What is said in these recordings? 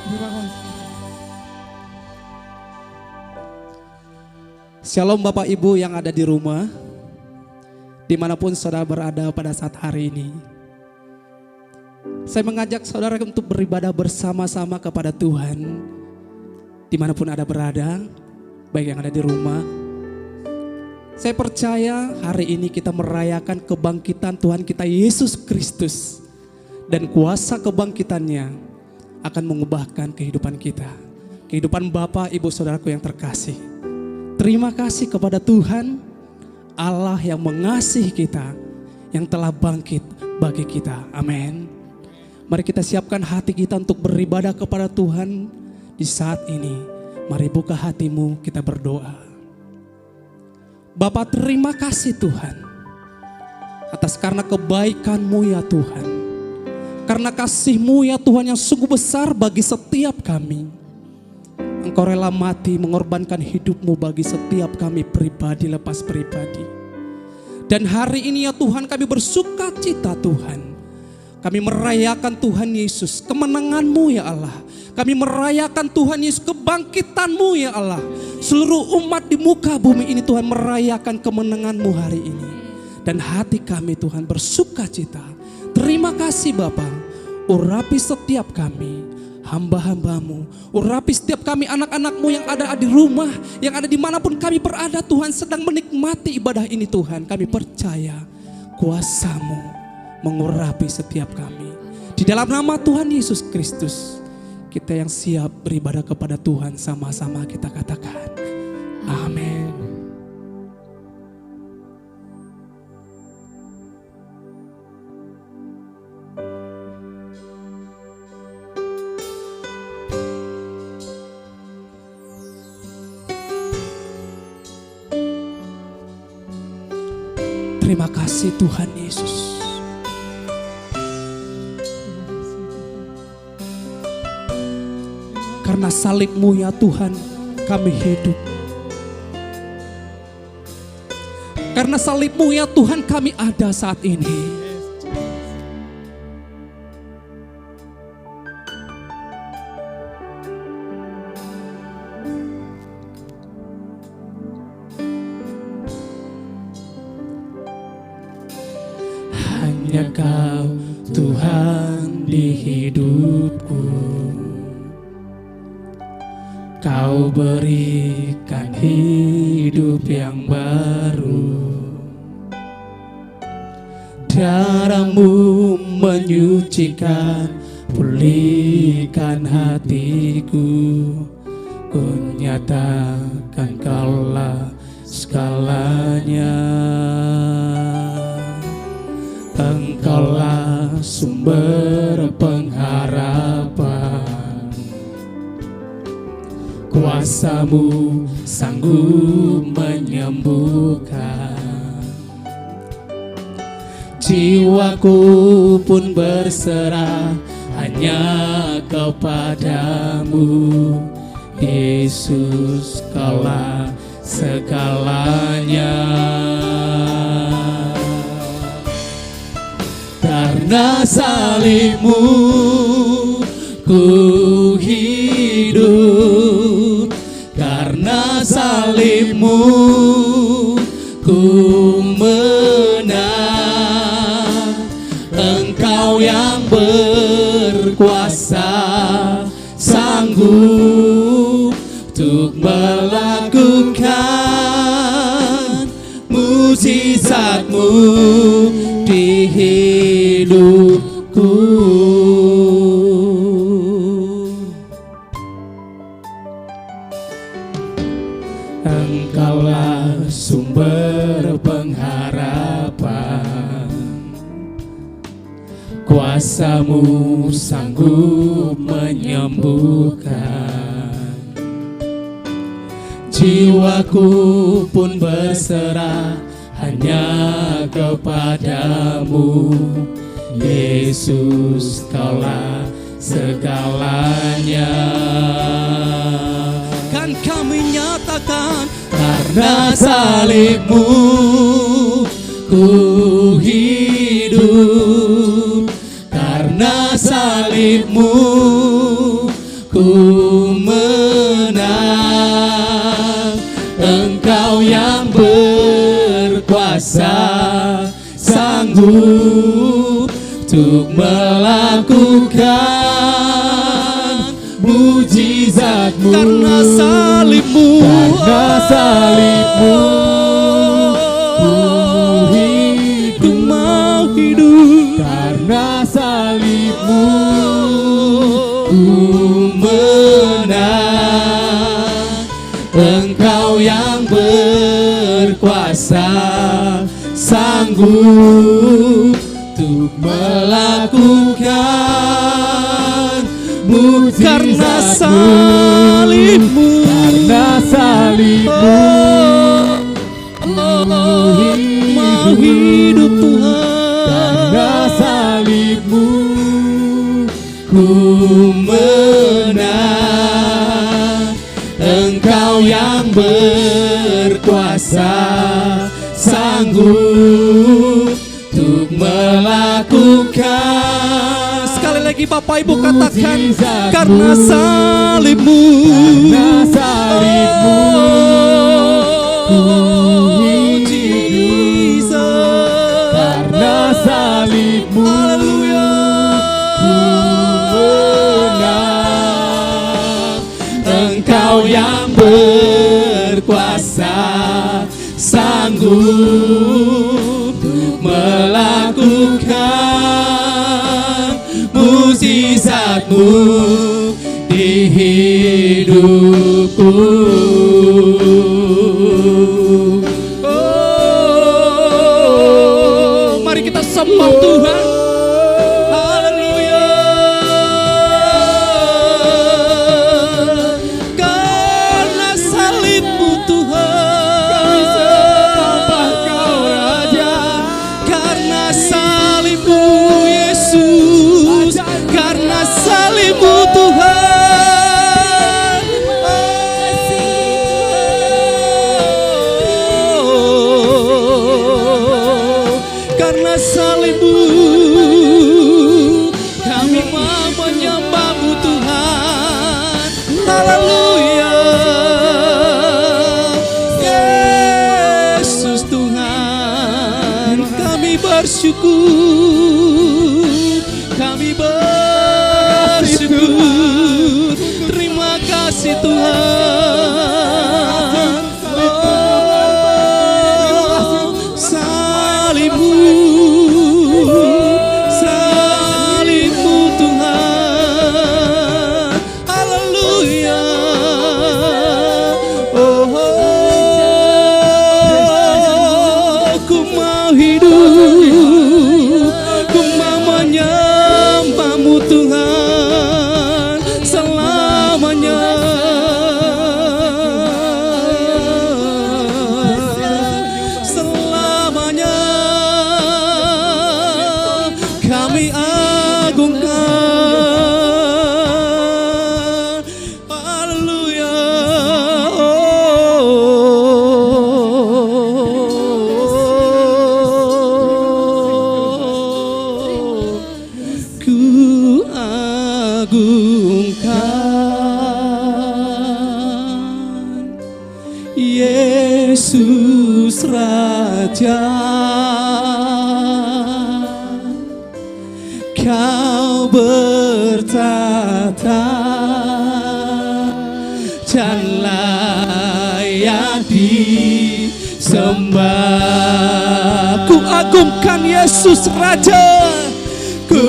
Terima kasih. Shalom Bapak Ibu yang ada di rumah, dimanapun saudara berada pada saat hari ini. Saya mengajak saudara untuk beribadah bersama-sama kepada Tuhan, dimanapun ada berada, baik yang ada di rumah. Saya percaya hari ini kita merayakan kebangkitan Tuhan kita Yesus Kristus. Dan kuasa kebangkitannya akan mengubahkan kehidupan kita. Kehidupan Bapak, Ibu, Saudaraku yang terkasih. Terima kasih kepada Tuhan, Allah yang mengasihi kita, yang telah bangkit bagi kita. Amin. Mari kita siapkan hati kita untuk beribadah kepada Tuhan di saat ini. Mari buka hatimu, kita berdoa. Bapa, terima kasih Tuhan atas karena kebaikan-Mu ya Tuhan. Karena kasih-Mu ya Tuhan yang sungguh besar bagi setiap kami. Engkau rela mati mengorbankan hidup-Mu bagi setiap kami pribadi lepas pribadi. Dan hari ini ya Tuhan kami bersuka cita Tuhan. Kami merayakan Tuhan Yesus kemenangan-Mu ya Allah. Kami merayakan Tuhan Yesus kebangkitan-Mu ya Allah. Seluruh umat di muka bumi ini Tuhan merayakan kemenangan-Mu hari ini. Dan hati kami Tuhan bersuka cita. Terima kasih Bapa, urapi setiap kami, hamba-hamba-Mu. Urapi setiap kami anak-anak-Mu yang ada di rumah, yang ada dimanapun kami berada Tuhan sedang menikmati ibadah ini Tuhan. Kami percaya kuasa-Mu mengurapi setiap kami. Di dalam nama Tuhan Yesus Kristus, kita yang siap beribadah kepada Tuhan sama-sama kita katakan, amin. Terima kasih Tuhan Yesus. Karena salib-Mu ya Tuhan kami hidup. Karena salib-Mu ya Tuhan kami ada saat ini. Hanya Kau Tuhan di hidupku. Kau berikan hidup yang baru. Darah-Mu menyucikan, pulihkan hatiku. Ku nyatakan Kaulah segalanya. Engkaulah sumber pengharapan. Kuasa-Mu sanggup menyembuhkan. Jiwaku pun berserah hanya kepada-Mu. Yesus, Kaulah segalanya. Karena salib-Mu ku hidup. Karena salib-Mu ku menang. Engkau yang berkuasa sanggup untuk melakukan mujizat-Mu di hidupku. Engkaulah sumber pengharapan. Kuasa-Mu sanggup menyembuhkan. Jiwaku pun berserah hanya kepada-Mu. Yesus, Kaulah segalanya. Kan kami nyatakan karena salib-Mu ku hidup. Karena salib-Mu ku untuk melakukan mujizat-Mu. Karena salib-Mu, Karena salib-Mu, ku mau hidup. karena salib-Mu, ku menang. Engkau yang berkuasa, sanggup untuk melakukan Karena mujizat-Mu. salib-Mu, Karena salib-Mu, mau hidup Tuhan. karena salib-Mu, ku menang. Engkau yang berkuasa, sanggup untuk melakukan. Sekali lagi Bapak Ibu katakan, mujizat-Mu. karena salib-Mu, Karena salib-Mu, ku hidup. Jesus. Karena salib-Mu, Haleluya. ku menang. Engkau yang berkuasa, sanggup untuk melakukan mujizat-Mu di hidupku. Oh, mari kita sembah Tuhan. Haleluya. Karena salib-Mu Tuhan, karena salib-Mu Yesus, karena salib-Mu Tuhan. Oh, karena salib-Mu kami mau menyembah-Mu Tuhan. Haleluya. Yesus Tuhan, kami bersyukur, kami bersyukur. Terima kasih Tuhan. Oh, salib-Mu, salib-Mu Tuhan. Haleluya. Oh, ku mau hidup, ku mau menyembah-Mu Tuhan selamanya. Selamanya kami agungkan. Haleluya. Ku agungkan Yesus Raja. Kau bertata dan layak disembah. Ku agungkan Yesus Raja. Ku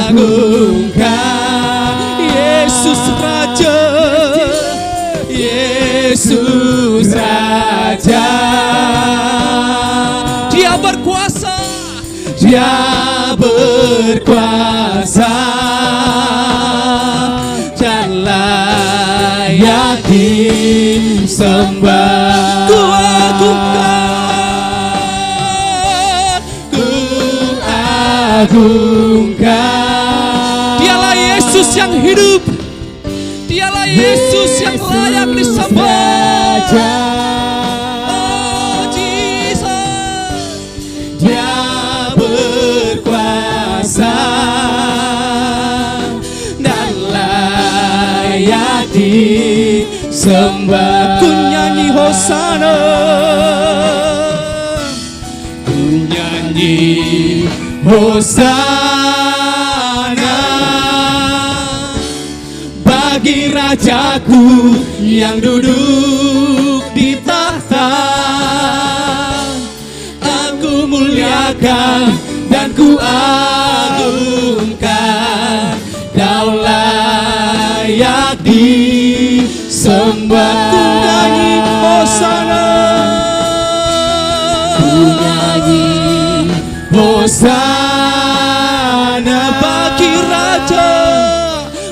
agungkan Yesus Raja. Yesus Raja. Dia berkuasa. Dia berkuasa dan layak disembah. Ku agungkan, ku agungkan. Dialah Yesus yang hidup. Dialah Yesus yang layak disembah. Oh Jesus, Dia berkuasa dan layak disembah. Ku nyanyi Hosana, ku nyanyi Hosana bagi Rajaku yang duduk di tahta. Aku muliakan dan ku agungkan, Kau layak disembah. Ku nyanyi Hosana, ku nyanyi Hosana bagi Raja,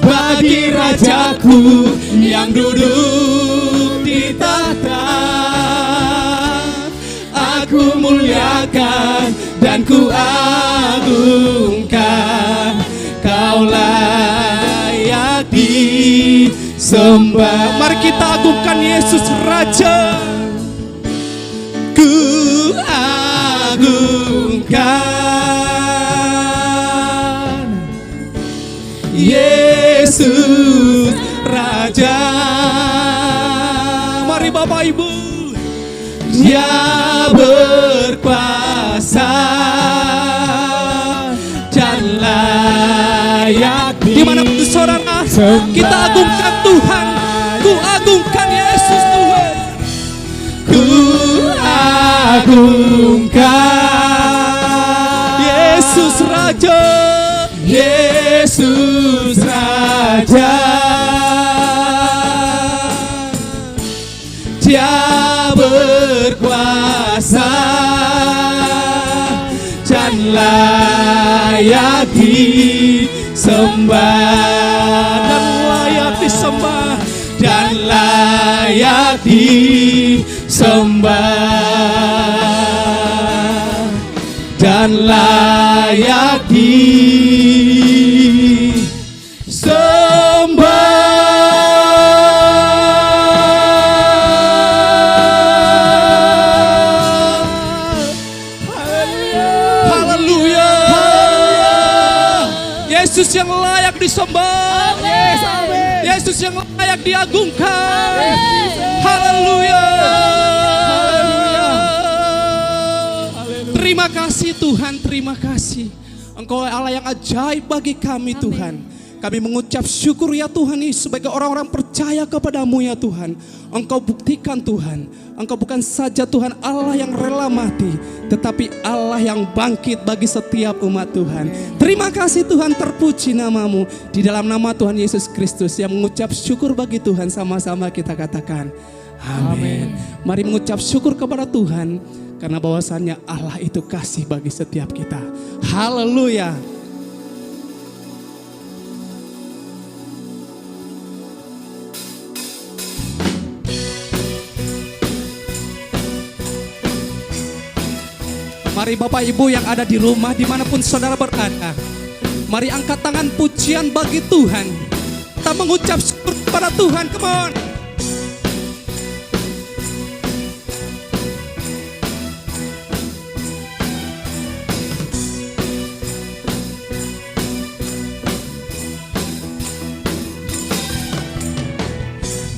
bagi Rajaku yang duduk di tahta. Aku muliakan dan ku agungkan, Kau layak disembah. Mari kita agungkan Yesus Raja. Ku agungkan Yesus Raja. Mari Bapak Ibu, Dia berkuasa dan layak dimanapun saudara, kita agungkan Tuhan. Ku agungkan Yesus Tuhan. Ku agungkan Yesus Raja, Yesus Raja. Dia berkuasa dan layak disembah, dan layak disembah, dan layak disembah, dan layak disembah. haleluya. Yesus yang layak disembah, Yesus yang layak diagungkan. Haleluya. Terima kasih Tuhan, terima kasih. Engkau Allah yang ajaib bagi kami Tuhan. Kami mengucap syukur ya Tuhan Yesus, sebagai orang-orang percaya kepadamu ya Tuhan. Engkau buktikan Tuhan, Engkau bukan saja Tuhan Allah yang rela mati, tetapi Allah yang bangkit bagi setiap umat Tuhan. Terima kasih Tuhan, terpuji namamu. Di dalam nama Tuhan Yesus Kristus yang mengucap syukur bagi Tuhan, sama-sama kita katakan amin. Mari mengucap syukur kepada Tuhan, karena bahwasannya Allah itu kasih bagi setiap kita. Haleluya. Mari Bapak Ibu yang ada di rumah, dimanapun saudara berada, mari angkat tangan pujian bagi Tuhan. Kita mengucap syukur kepada Tuhan. Come on.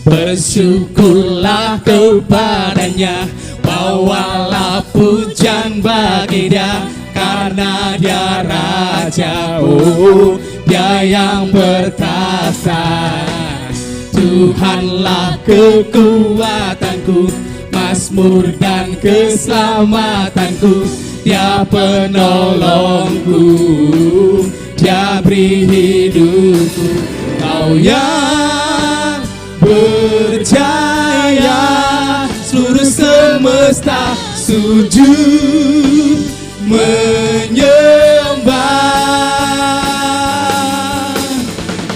Bersyukurlah kepadanya, bawalah pujian bagi Dia, karena Dia Raja, oh Dia yang bertahta. Tuhanlah kekuatanku, mazmur dan keselamatanku, Dia penolongku, Dia beri hidupku. Kau yang berjaya, seluruh semesta sujud menyembah.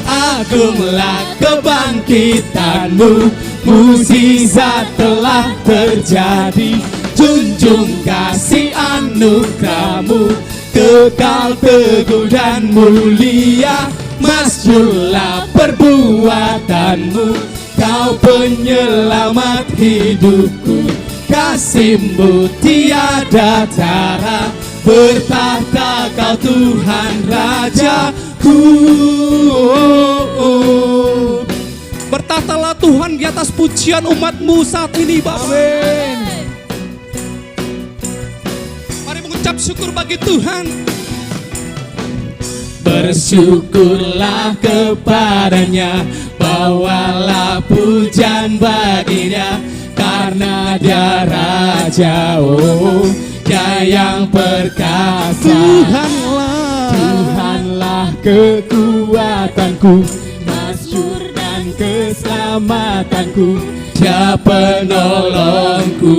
Agunglah kebangkitanmu, mukjizat telah terjadi. Junjung kasih anugerahmu, kekal teguh dan mulia. Masyurlah perbuatanmu, Kau penyelamat hidupku. Kasih-Mu tiada tara, bertahta Kau Tuhan Rajaku. Bertahtalah Tuhan di atas pujian umat-Mu saat ini, Bapak. Mari mengucap syukur bagi Tuhan. Bersyukurlah kepadanya, bawalah pujian baginya, karena dia Raja, oh Dia yang perkasa. Tuhanlah kekuatanku, masyhur dan keselamatanku, Dia penolongku,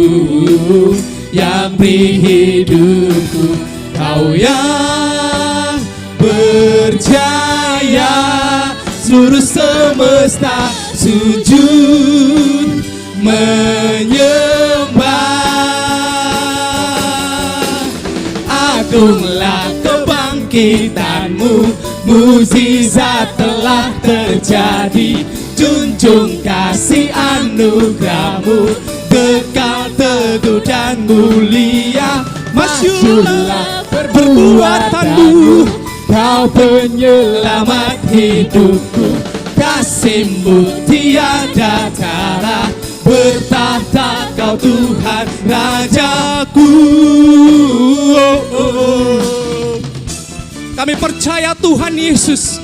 yang beri hidupku. Kau yang berjaya, seluruh semesta sujud menyembah. Agunglah kebangkitanmu, mukjizat telah terjadi. Junjung kasih anugerahmu, kekal teguh dan mulia. Masyhurlah perbuatanmu, Kau penyelamat hidupku. Kasih-Mu tiada tara, bertahta Kau Tuhan Rajaku. Kami percaya Tuhan Yesus,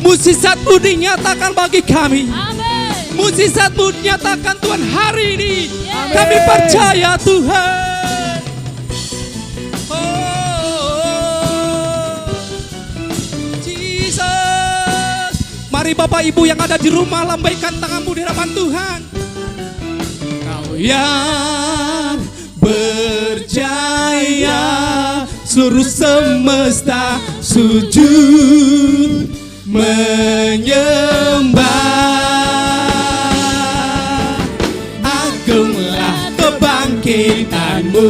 mukjizat-Mu dinyatakan bagi kami. Mukjizat-Mu dinyatakan Tuhan hari ini. Kami percaya Tuhan. Mari Bapak Ibu yang ada di rumah, lambaikan tanganmu di hadapan Tuhan. Kau yang berjaya, seluruh semesta sujud menyembah. Agunglah kebangkitanmu,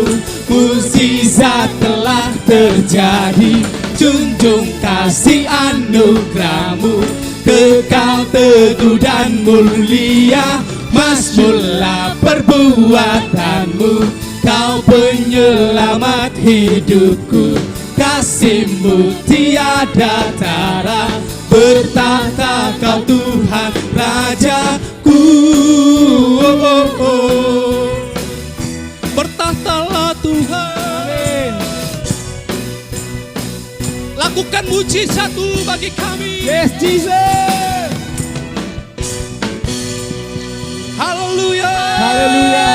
mukjizat telah terjadi. Junjung kasih anugerahmu, kekal teguh dan mulia. Mazmurlah perbuatanmu, Kau penyelamat hidupku. Kasih-Mu tiada tara, bertahta Kau Tuhan Rajaku. Bertahtalah Tuhan. Lakukan mukjizat-Mu bagi kami. Yes, Jesus. Haleluya. Haleluya.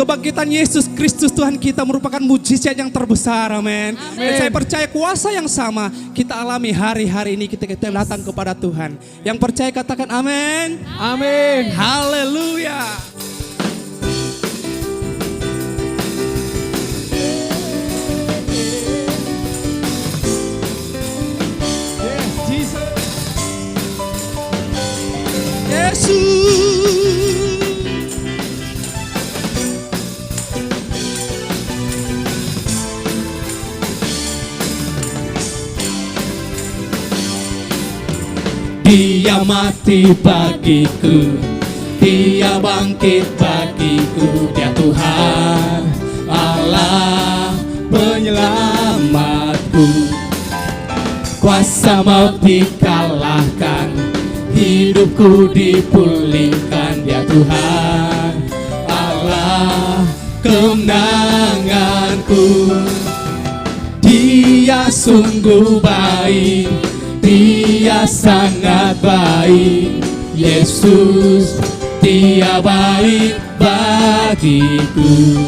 Kebangkitan Yesus Kristus Tuhan kita merupakan mukjizat yang terbesar, amin. Dan saya percaya kuasa yang sama kita alami hari-hari ini ketika kita datang kepada Tuhan. Yang percaya katakan amin. Amin. Haleluya. Dia mati bagiku, Dia bangkit bagiku. Dia Tuhan Allah penyelamatku. Kuasa maut dikalahkan, hidupku dipulihkan. Dia Tuhan Allah kemenanganku. Dia sungguh baik, Dia sangat baik. Yesus, Dia baik bagiku.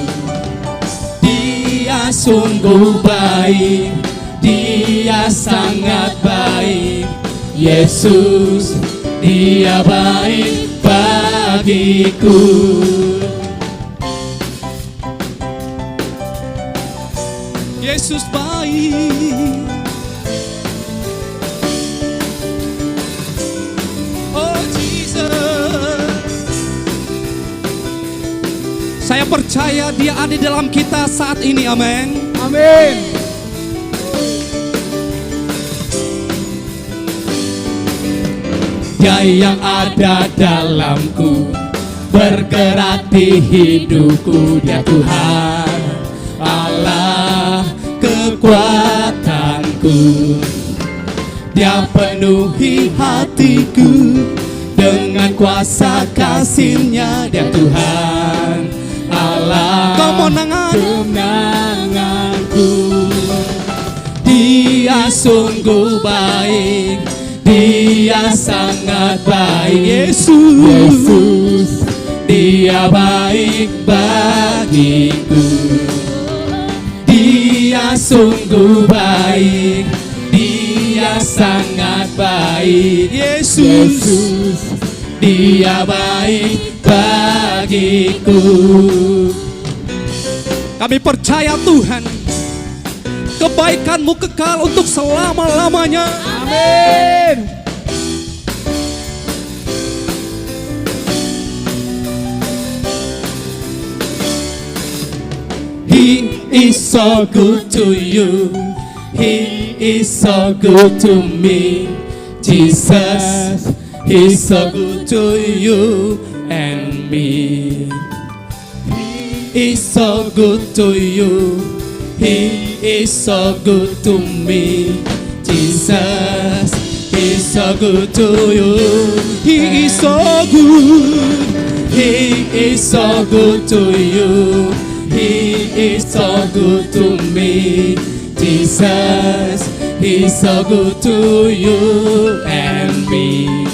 Dia sungguh baik, Dia sangat baik. Yesus, Dia baik bagiku. Yesus baik. Oh Jesus. Saya percaya Dia ada dalam kita saat ini, amin. Amin. Dia yang ada dalamku, bergerak di hidupku. Dia Tuhan Allah kekuatanku. Dia penuhi hatiku dengan kuasa kasih-Nya. Dia Tuhan Allah kemenangan. kemenanganku. Dia sungguh baik, Dia sangat baik. Yesus, Dia baik bagiku. Dia sungguh baik, Dia sangat baik. Yesus, Dia baik bagiku. Kami percaya Tuhan, kebaikan-Mu kekal untuk selama-lamanya. Amin. He is so good to you. He is so good to me. Jesus, He's so good to you and me. He is so good to you. He is so good to me. Jesus, He's so good to you. He is so good. He is so good to you. He is so good to me. Jesus, He's so good to you and me.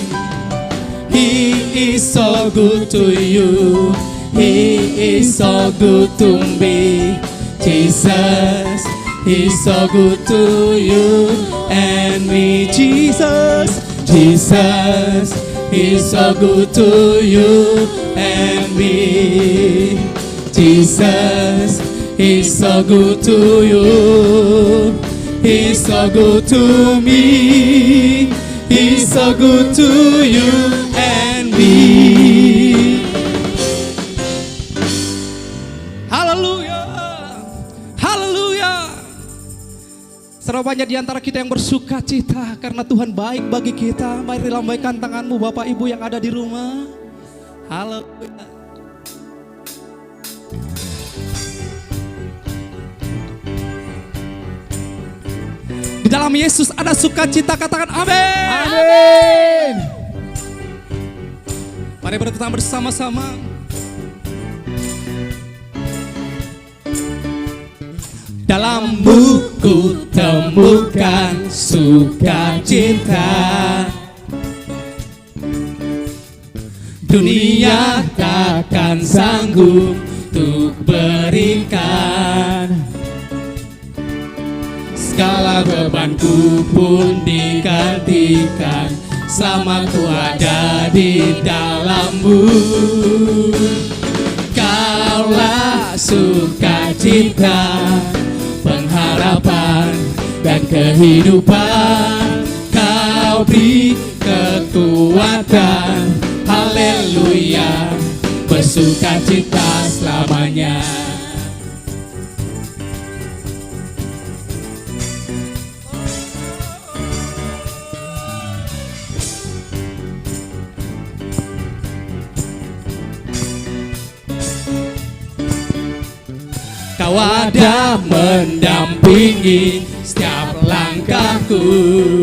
He is so good to you. He is so good to me. Jesus, He's so good to you and me. Jesus, Jesus, He's so good to you and me. Jesus, He's so good to you. He's so good to me. He's so good to you and me. Haleluya. Haleluya. Seropanya di antara kita yang bersuka cita karena Tuhan baik bagi kita. Mari lambaikan tanganmu Bapak Ibu yang ada di rumah. Haleluya. Di dalam Yesus ada sukacita, katakan amin. Amin. Mari bertepuk tangan bersama-sama. Dalam buku temukan sukacita. Dunia takkan sanggup untuk berikan. Segala bebanku pun digantikan selama ku ada di dalammu. Kaulah sukacita, pengharapan dan kehidupan. Kau beri kekuatan, haleluya, bersukacita selamanya. Kau ada mendampingi setiap langkahku.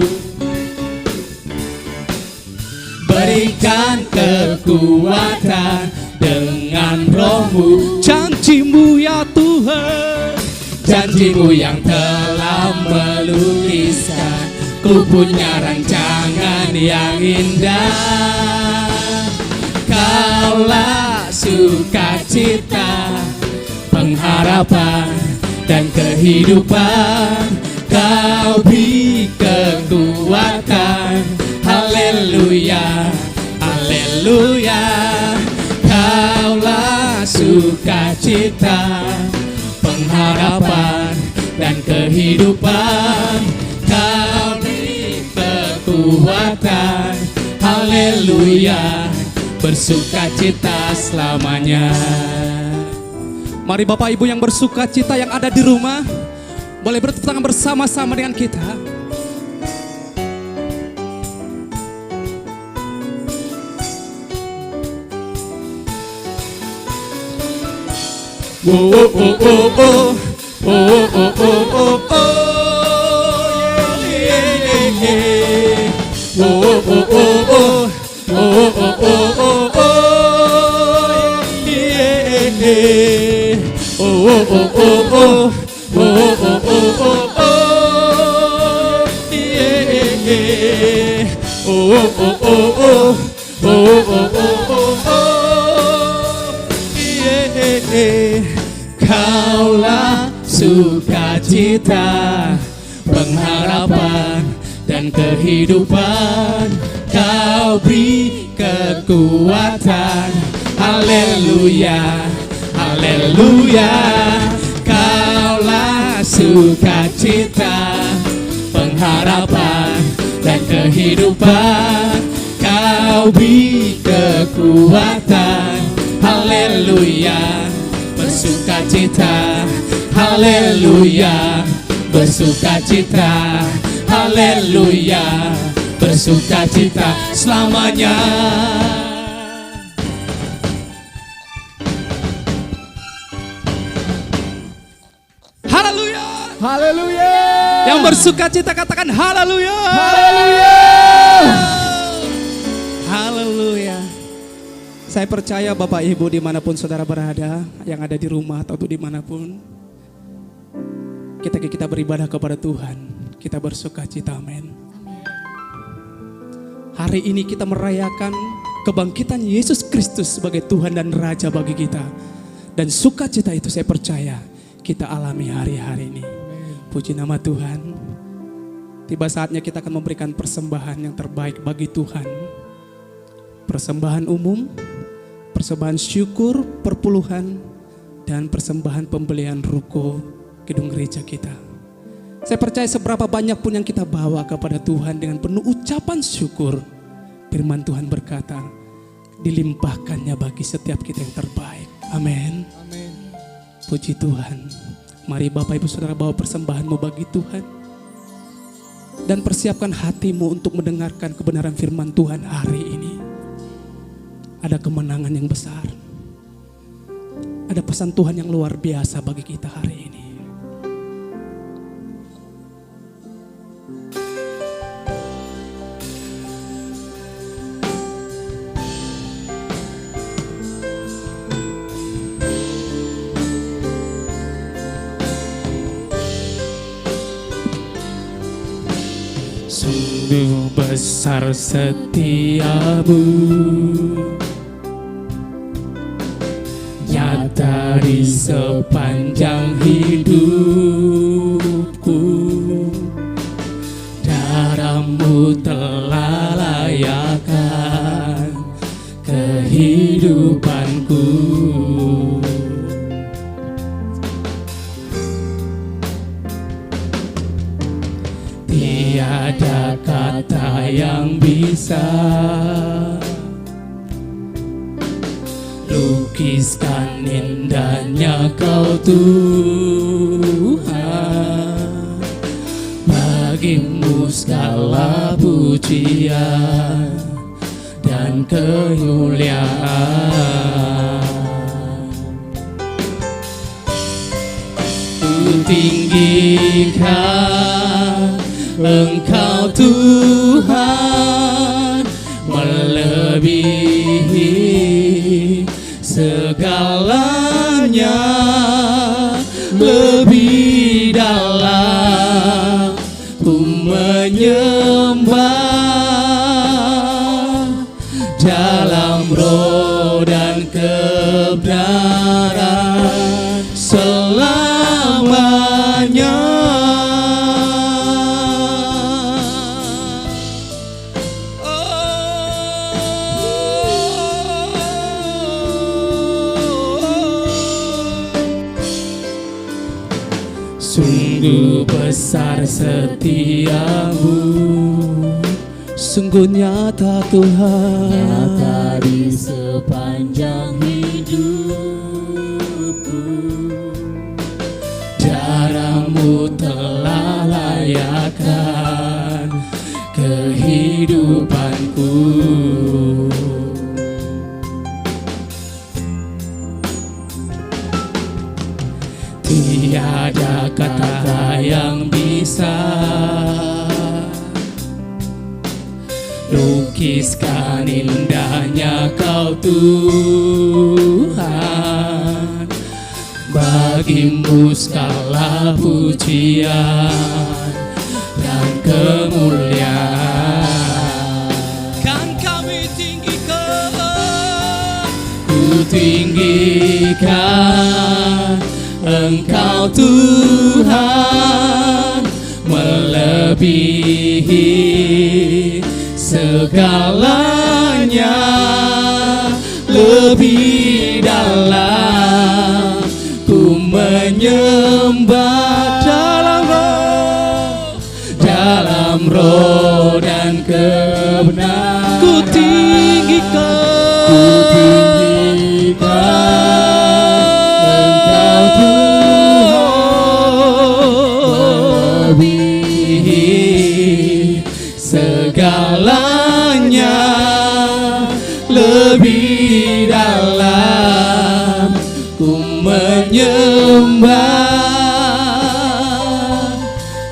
Berikan kekuatan dengan roh-Mu. Janji-Mu ya Tuhan, Janji-Mu yang telah melukiskan. Ku punya rancangan yang indah. Kaulah sukacita, pengharapan dan kehidupan. Kau beri kekuatan, haleluya, haleluya. Kaulah sukacita, pengharapan dan kehidupan. Kau beri kekuatan, haleluya, bersukacita selamanya. mari Bapak Ibu yang bersuka cita yang ada di rumah, boleh bertepuk tangan bersama-sama dengan kita. Oh oh oh oh oh oh oh oh oh yeah yeah yeah. Oh oh oh oh oh oh oh oh oh yeah yeah. Oh oh oh oh oh oh oh oh oh Oh, oh, oh, oh. Oh, oh, oh, oh, oh. Kaulah sukacita, pengharapan dan kehidupan. Kau beri kekuatan. Haleluya, haleluya. Kaulah sukacita, pengharapan dan kehidupan. Kau beri kekuatan. Haleluya, bersukacita. Haleluya, bersukacita. Haleluya, bersukacita selamanya. Haleluya. Haleluya. Yang bersukacita katakan haleluya. Haleluya. Haleluya. Saya percaya Bapak Ibu dimanapun saudara berada, yang ada di rumah atau dimanapun, kita beribadah kepada Tuhan, kita bersukacita, amin. Hari ini kita merayakan kebangkitan Yesus Kristus sebagai Tuhan dan Raja bagi kita. Dan sukacita itu saya percaya kita alami hari-hari ini. Puji nama Tuhan. Tiba saatnya kita akan memberikan persembahan yang terbaik bagi Tuhan. Persembahan umum, persembahan syukur, perpuluhan, dan persembahan pembelian ruko gedung gereja kita. Saya percaya seberapa banyak pun yang kita bawa kepada Tuhan dengan penuh ucapan syukur, firman Tuhan berkata, dilimpahkannya bagi setiap kita yang terbaik. Amin. Amin. Puji Tuhan. Mari Bapak Ibu Saudara bawa persembahanmu bagi Tuhan. Dan persiapkan hatimu untuk mendengarkan kebenaran firman Tuhan hari ini. Ada kemenangan yang besar. Ada pesan Tuhan yang luar biasa bagi kita hari ini. Sungguh besar setiamu, nyata di sepanjang hidupku. Darahmu telah layakkan kehidupanku. Tiada kata yang bisa lukiskan indahnya Kau Tuhan. Bagimu segala pujian dan kemuliaan. Ku tinggikan Engkau Tuhan, melebihi segalanya, lebih dalam ku menyembah dalam roh dan kebenaran selamanya. Sungguh besar setiamu, Sungguh nyata Tuhan, nyata di sepanjang hidupku. Darahmu telah layakkan kehidupanku. Tiada kata yang bisa lukiskan indahnya Kau Tuhan. Bagimu segala pujian dan kemuliaan. Engkau Tuhan melebihi segalanya, lebih dalam ku menyembah dalam roh dan kebenaran. Ku tinggikan Engkau Tuhan melebihi segalanya, lebih dalam ku menyembah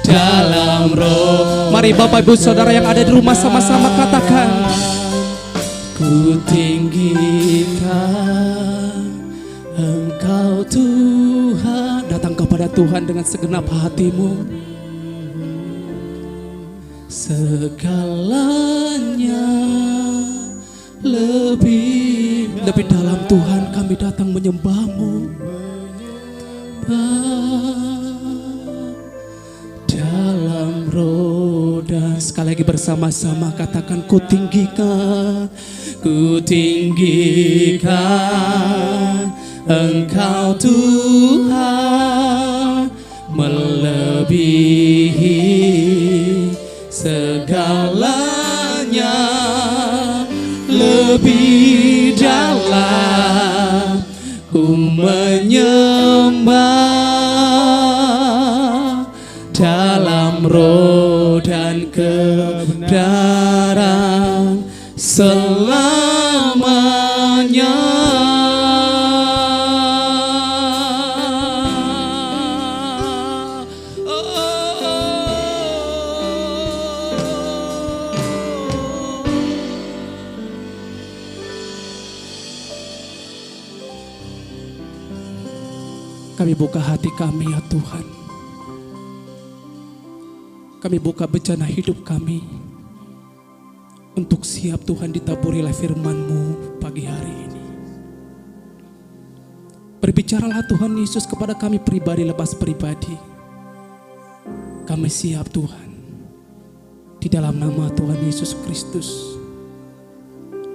dalam roh. Mari Bapak Ibu Saudara yang ada di rumah sama-sama katakan, ku tinggikan Engkau Tuhan. Datang kepada Tuhan dengan segenap hatimu. Segalanya lebih dalam Tuhan kami datang menyembah-Mu. Dalam roda. Sekali lagi bersama-sama katakan, ku tinggikan Engkau Tuhan melebihi segalanya, lebih dalam ku menyembah dalam roh dan kebenaran selamanya. Kami buka hati kami ya Tuhan. Kami buka bencana hidup kami untuk siap Tuhan ditaburi oleh firman-Mu pagi hari ini. Berbicaralah Tuhan Yesus kepada kami pribadi lepas pribadi. Kami siap Tuhan. Di dalam nama Tuhan Yesus Kristus.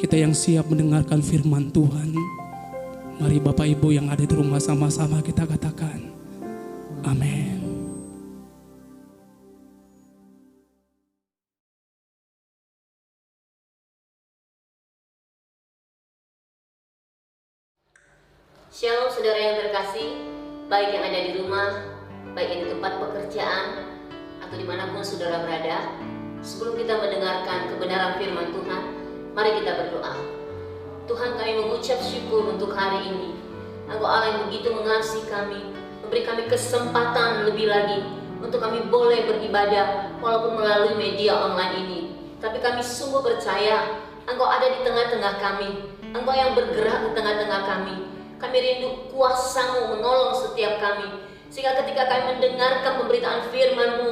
Kita yang siap mendengarkan firman Tuhan. Mari Bapak Ibu yang ada di rumah sama-sama kita katakan, amin. Shalom saudara yang terkasih, baik yang ada di rumah, baik yang di tempat pekerjaan, atau dimanapun saudara berada. Sebelum kita mendengarkan kebenaran firman Tuhan, mari kita berdoa. Tuhan, kami mengucap syukur untuk hari ini. Engkau Allah yang begitu mengasihi kami, memberi kami kesempatan lebih lagi untuk kami boleh beribadah walaupun melalui media online ini. Tapi kami sungguh percaya Engkau ada di tengah-tengah kami, Engkau yang bergerak di tengah-tengah kami. Kami rindu kuasa-Mu menolong setiap kami, sehingga ketika kami mendengarkan pemberitaan firman-Mu,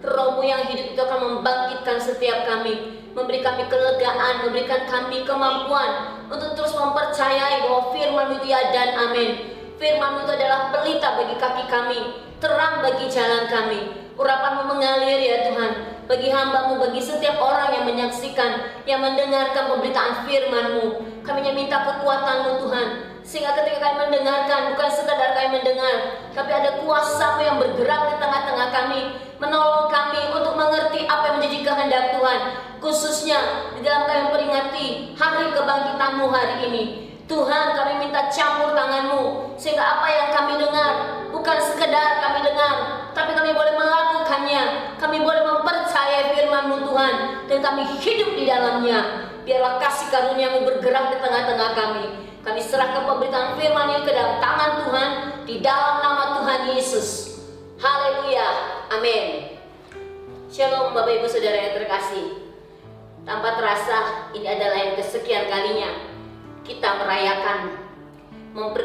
Roh-Mu yang hidup itu akan membangkitkan setiap kami, memberi kami kelegaan, memberikan kami kemampuan untuk terus mempercayai bahwa firman-Mu itu ya dan amin. Firman-Mu itu adalah pelita bagi kaki kami, terang bagi jalan kami. Urapan-Mu mengalir ya Tuhan, bagi hamba-Mu, bagi setiap orang yang menyaksikan, yang mendengarkan pemberitaan firman-Mu. Kami minta kekuatan-Mu Tuhan, sehingga ketika kami mendengarkan, bukan sekadar kami mendengar, tapi ada kuasa-Mu yang bergerak di tengah-tengah kami, menolong kami untuk mengerti apa yang menjadi kehendak Tuhan, khususnya di dalam kami memperingati hari kebangkitan-Mu hari ini. Tuhan, kami minta campur tangan-Mu, sehingga apa yang kami dengar bukan sekedar kami dengar, tapi kami boleh melakukannya. Kami boleh mempercayai firman-Mu Tuhan, dan kami hidup di dalamnya. Biarlah kasih karunia-Mu bergerak di tengah-tengah kami. Kami serahkan pemberitaan firman ini ke dalam tangan Tuhan, di dalam nama Tuhan Yesus. Haleluya, amin. Shalom Bapak Ibu Saudara yang terkasih. Tanpa terasa ini adalah yang kesekian kalinya kita merayakan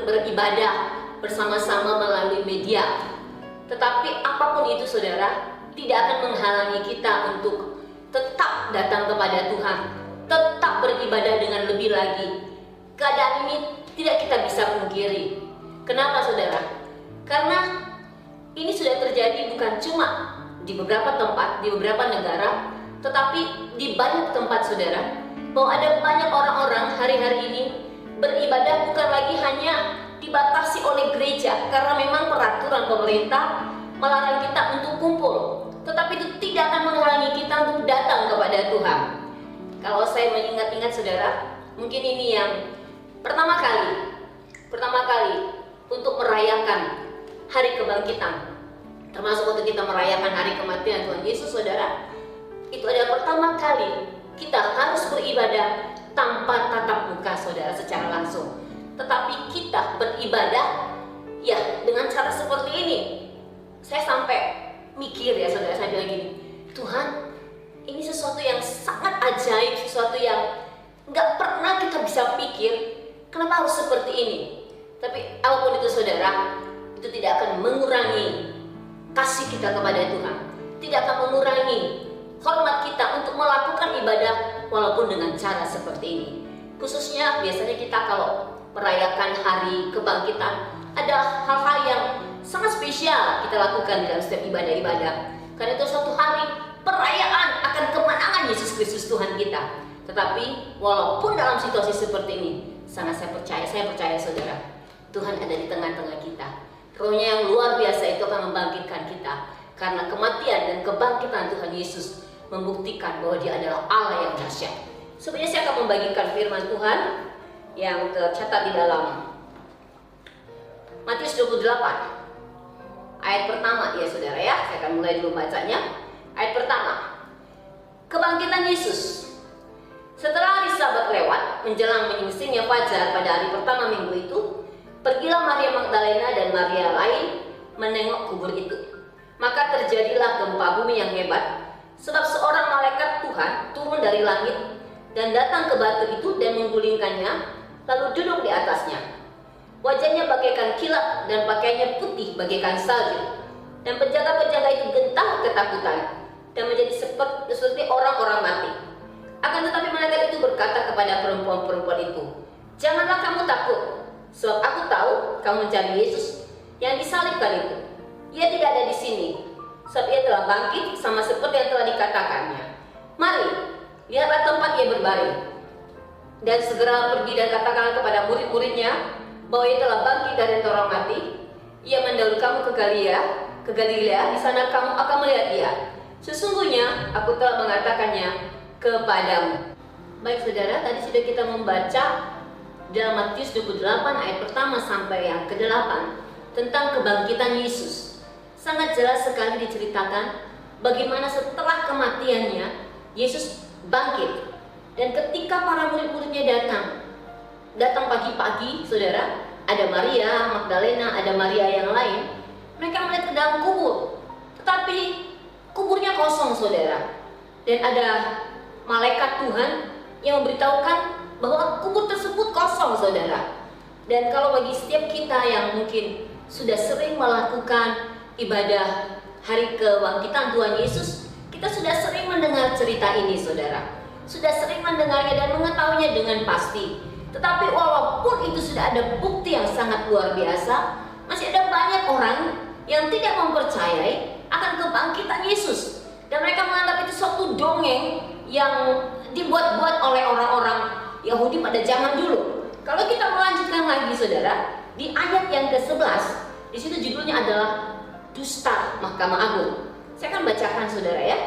beribadah bersama-sama melalui media. Tetapi apapun itu saudara, tidak akan menghalangi kita untuk tetap datang kepada Tuhan, tetap beribadah dengan lebih lagi. Keadaan ini tidak kita bisa pungkiri. Kenapa saudara? Karena Ini sudah terjadi bukan cuma di beberapa tempat, di beberapa negara, tetapi di banyak tempat saudara, bahwa ada banyak orang-orang hari-hari ini beribadah bukan lagi hanya dibatasi oleh gereja karena memang peraturan pemerintah melarang kita untuk kumpul, tetapi itu tidak akan menghalangi kita untuk datang kepada Tuhan. Kalau saya mengingat-ingat saudara, mungkin ini yang pertama kali untuk merayakan hari kebangkitan, termasuk untuk kita merayakan hari kematian Tuhan Yesus saudara, itu adalah pertama kali kita harus beribadah tanpa tatap muka saudara secara langsung, tetapi kita beribadah ya dengan cara seperti ini. Saya sampai mikir ya saudara, saya bilang gini, Tuhan, ini sesuatu yang sangat ajaib, sesuatu yang nggak pernah kita bisa pikir, kenapa harus seperti ini. Tapi apapun itu saudara, itu tidak akan mengurangi kasih kita kepada Tuhan, tidak akan mengurangi hormat kita untuk melakukan ibadah walaupun dengan cara seperti ini. Khususnya biasanya kita kalau merayakan hari kebangkitan, ada hal-hal yang sangat spesial kita lakukan dalam setiap ibadah-ibadah, karena itu suatu hari perayaan akan kemenangan Yesus Kristus Tuhan kita. Tetapi walaupun dalam situasi seperti ini, sangat saya percaya saudara, Tuhan ada di tengah-tengah kita. Rohnya yang luar biasa itu akan membangkitkan kita, karena kematian dan kebangkitan Tuhan Yesus membuktikan bahwa Dia adalah Allah yang dahsyat. Sebenarnya saya akan membagikan firman Tuhan yang tercatat di dalam Matius 28 ayat pertama ya saudara ya. Saya akan mulai dulu bacanya. Ayat pertama, kebangkitan Yesus. Setelah hari Sabat lewat, menjelang menyingsingnya fajar pada hari pertama minggu itu, pergilah Maria Magdalena dan Maria lain menengok kubur itu. Maka terjadilah gempa bumi yang hebat, sebab seorang malaikat Tuhan turun dari langit dan datang ke batu itu dan menggulingkannya, lalu duduk di atasnya. Wajahnya bagaikan kilat dan pakaiannya putih bagaikan salju. Dan penjaga-penjaga itu gentar ketakutan dan menjadi seperti orang-orang mati. Akan tetapi malaikat itu berkata kepada perempuan-perempuan itu, janganlah kamu takut, sebab aku tahu kamu mencari Yesus yang disalibkan itu. Ia tidak ada di sini, sebab ia telah bangkit sama seperti yang telah dikatakannya. Mari, lihatlah tempat ia berbaring. Dan segera pergi dan katakanlah kepada murid-muridnya bahwa ia telah bangkit dari antara orang mati. Ia mendahului kamu ke Galilea, di sana kamu akan melihat dia. Sesungguhnya aku telah mengatakannya kepadamu. Baik saudara, tadi sudah kita membaca dalam Matius 28 ayat pertama sampai yang ke-8 tentang kebangkitan Yesus. Sangat jelas sekali diceritakan bagaimana setelah kematiannya Yesus bangkit. Dan ketika para murid-muridnya datang pagi-pagi saudara, ada Maria Magdalena, ada Maria yang lain, mereka melihat ke dalam kubur, tetapi kuburnya kosong saudara. Dan ada malaikat Tuhan yang memberitahukan bahwa kubur tersebut kosong saudara. Dan kalau bagi setiap kita yang mungkin sudah sering melakukan ibadah hari kebangkitan Tuhan Yesus, kita sudah sering mendengar cerita ini saudara, sudah sering mendengarnya dan mengetahuinya dengan pasti. Tetapi walaupun itu sudah ada bukti yang sangat luar biasa, masih ada banyak orang yang tidak mempercayai akan kebangkitan Yesus, dan mereka menganggap itu suatu dongeng yang dibuat-buat oleh orang-orang Yahudi pada zaman dulu. Kalau kita melanjutkan lagi saudara, di ayat yang ke-11, di situ judulnya adalah dusta Mahkamah Agung. Saya akan bacakan saudara ya.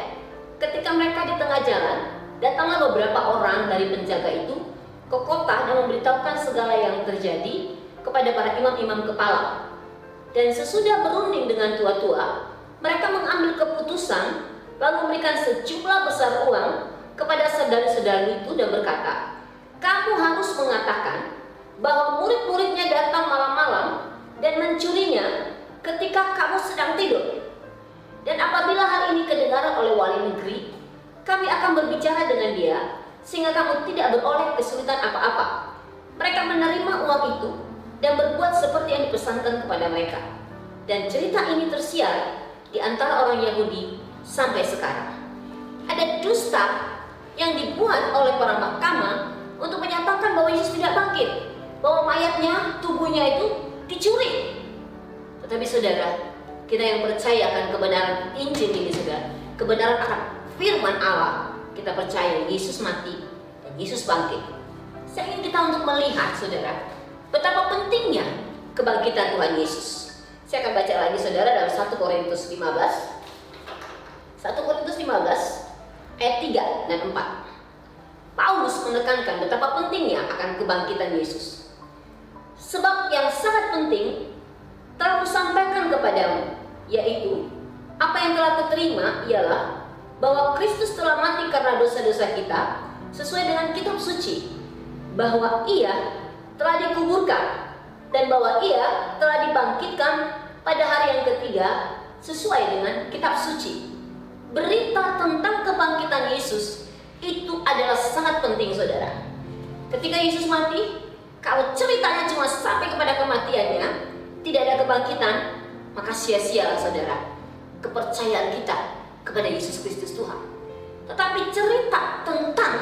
Ketika mereka di tengah jalan, datanglah beberapa orang dari penjaga itu ke kota dan memberitahukan segala yang terjadi kepada para imam-imam kepala. Dan sesudah berunding dengan tua-tua, mereka mengambil keputusan lalu memberikan sejumlah besar uang kepada saudara-saudara itu dan berkata, kamu harus mengatakan bahwa murid-muridnya datang malam-malam dan mencurinya ketika kamu sedang tidur. Dan apabila hal ini kedengaran oleh wali negeri, kami akan berbicara dengan dia sehingga kamu tidak beroleh kesulitan apa-apa. Mereka menerima uang itu dan berbuat seperti yang dipesankan kepada mereka. Dan cerita ini tersiar di antara orang Yahudi sampai sekarang. Ada dusta yang dibuat oleh para mahkamah untuk menyatakan bahwa Yesus tidak bangkit, bahwa mayatnya, tubuhnya itu dicuri. Tetapi saudara, kita yang percaya akan kebenaran Injil ini saudara, kebenaran akan firman Allah, kita percaya Yesus mati dan Yesus bangkit. Saya ingin kita untuk melihat saudara, betapa pentingnya kebangkitan Tuhan Yesus. Saya akan baca lagi saudara dalam 1 Korintus 15. 1 Korintus 15 ayat 3 dan 4. Paulus menekankan betapa pentingnya akan kebangkitan Yesus. Sebab yang sangat penting telah kusampaikan kepadamu, yaitu apa yang telah kuterima ialah bahwa Kristus telah mati karena dosa-dosa kita sesuai dengan kitab suci, bahwa Ia telah dikuburkan dan bahwa Ia telah dibangkitkan pada hari yang ketiga sesuai dengan kitab suci. Berita tentang kebangkitan Yesus itu adalah sangat penting saudara. Ketika Yesus mati, kalau ceritanya cuma sampai kepada kematiannya, tidak ada kebangkitan, maka sia-sialah saudara kepercayaan kita kepada Yesus Kristus Tuhan. Tetapi cerita tentang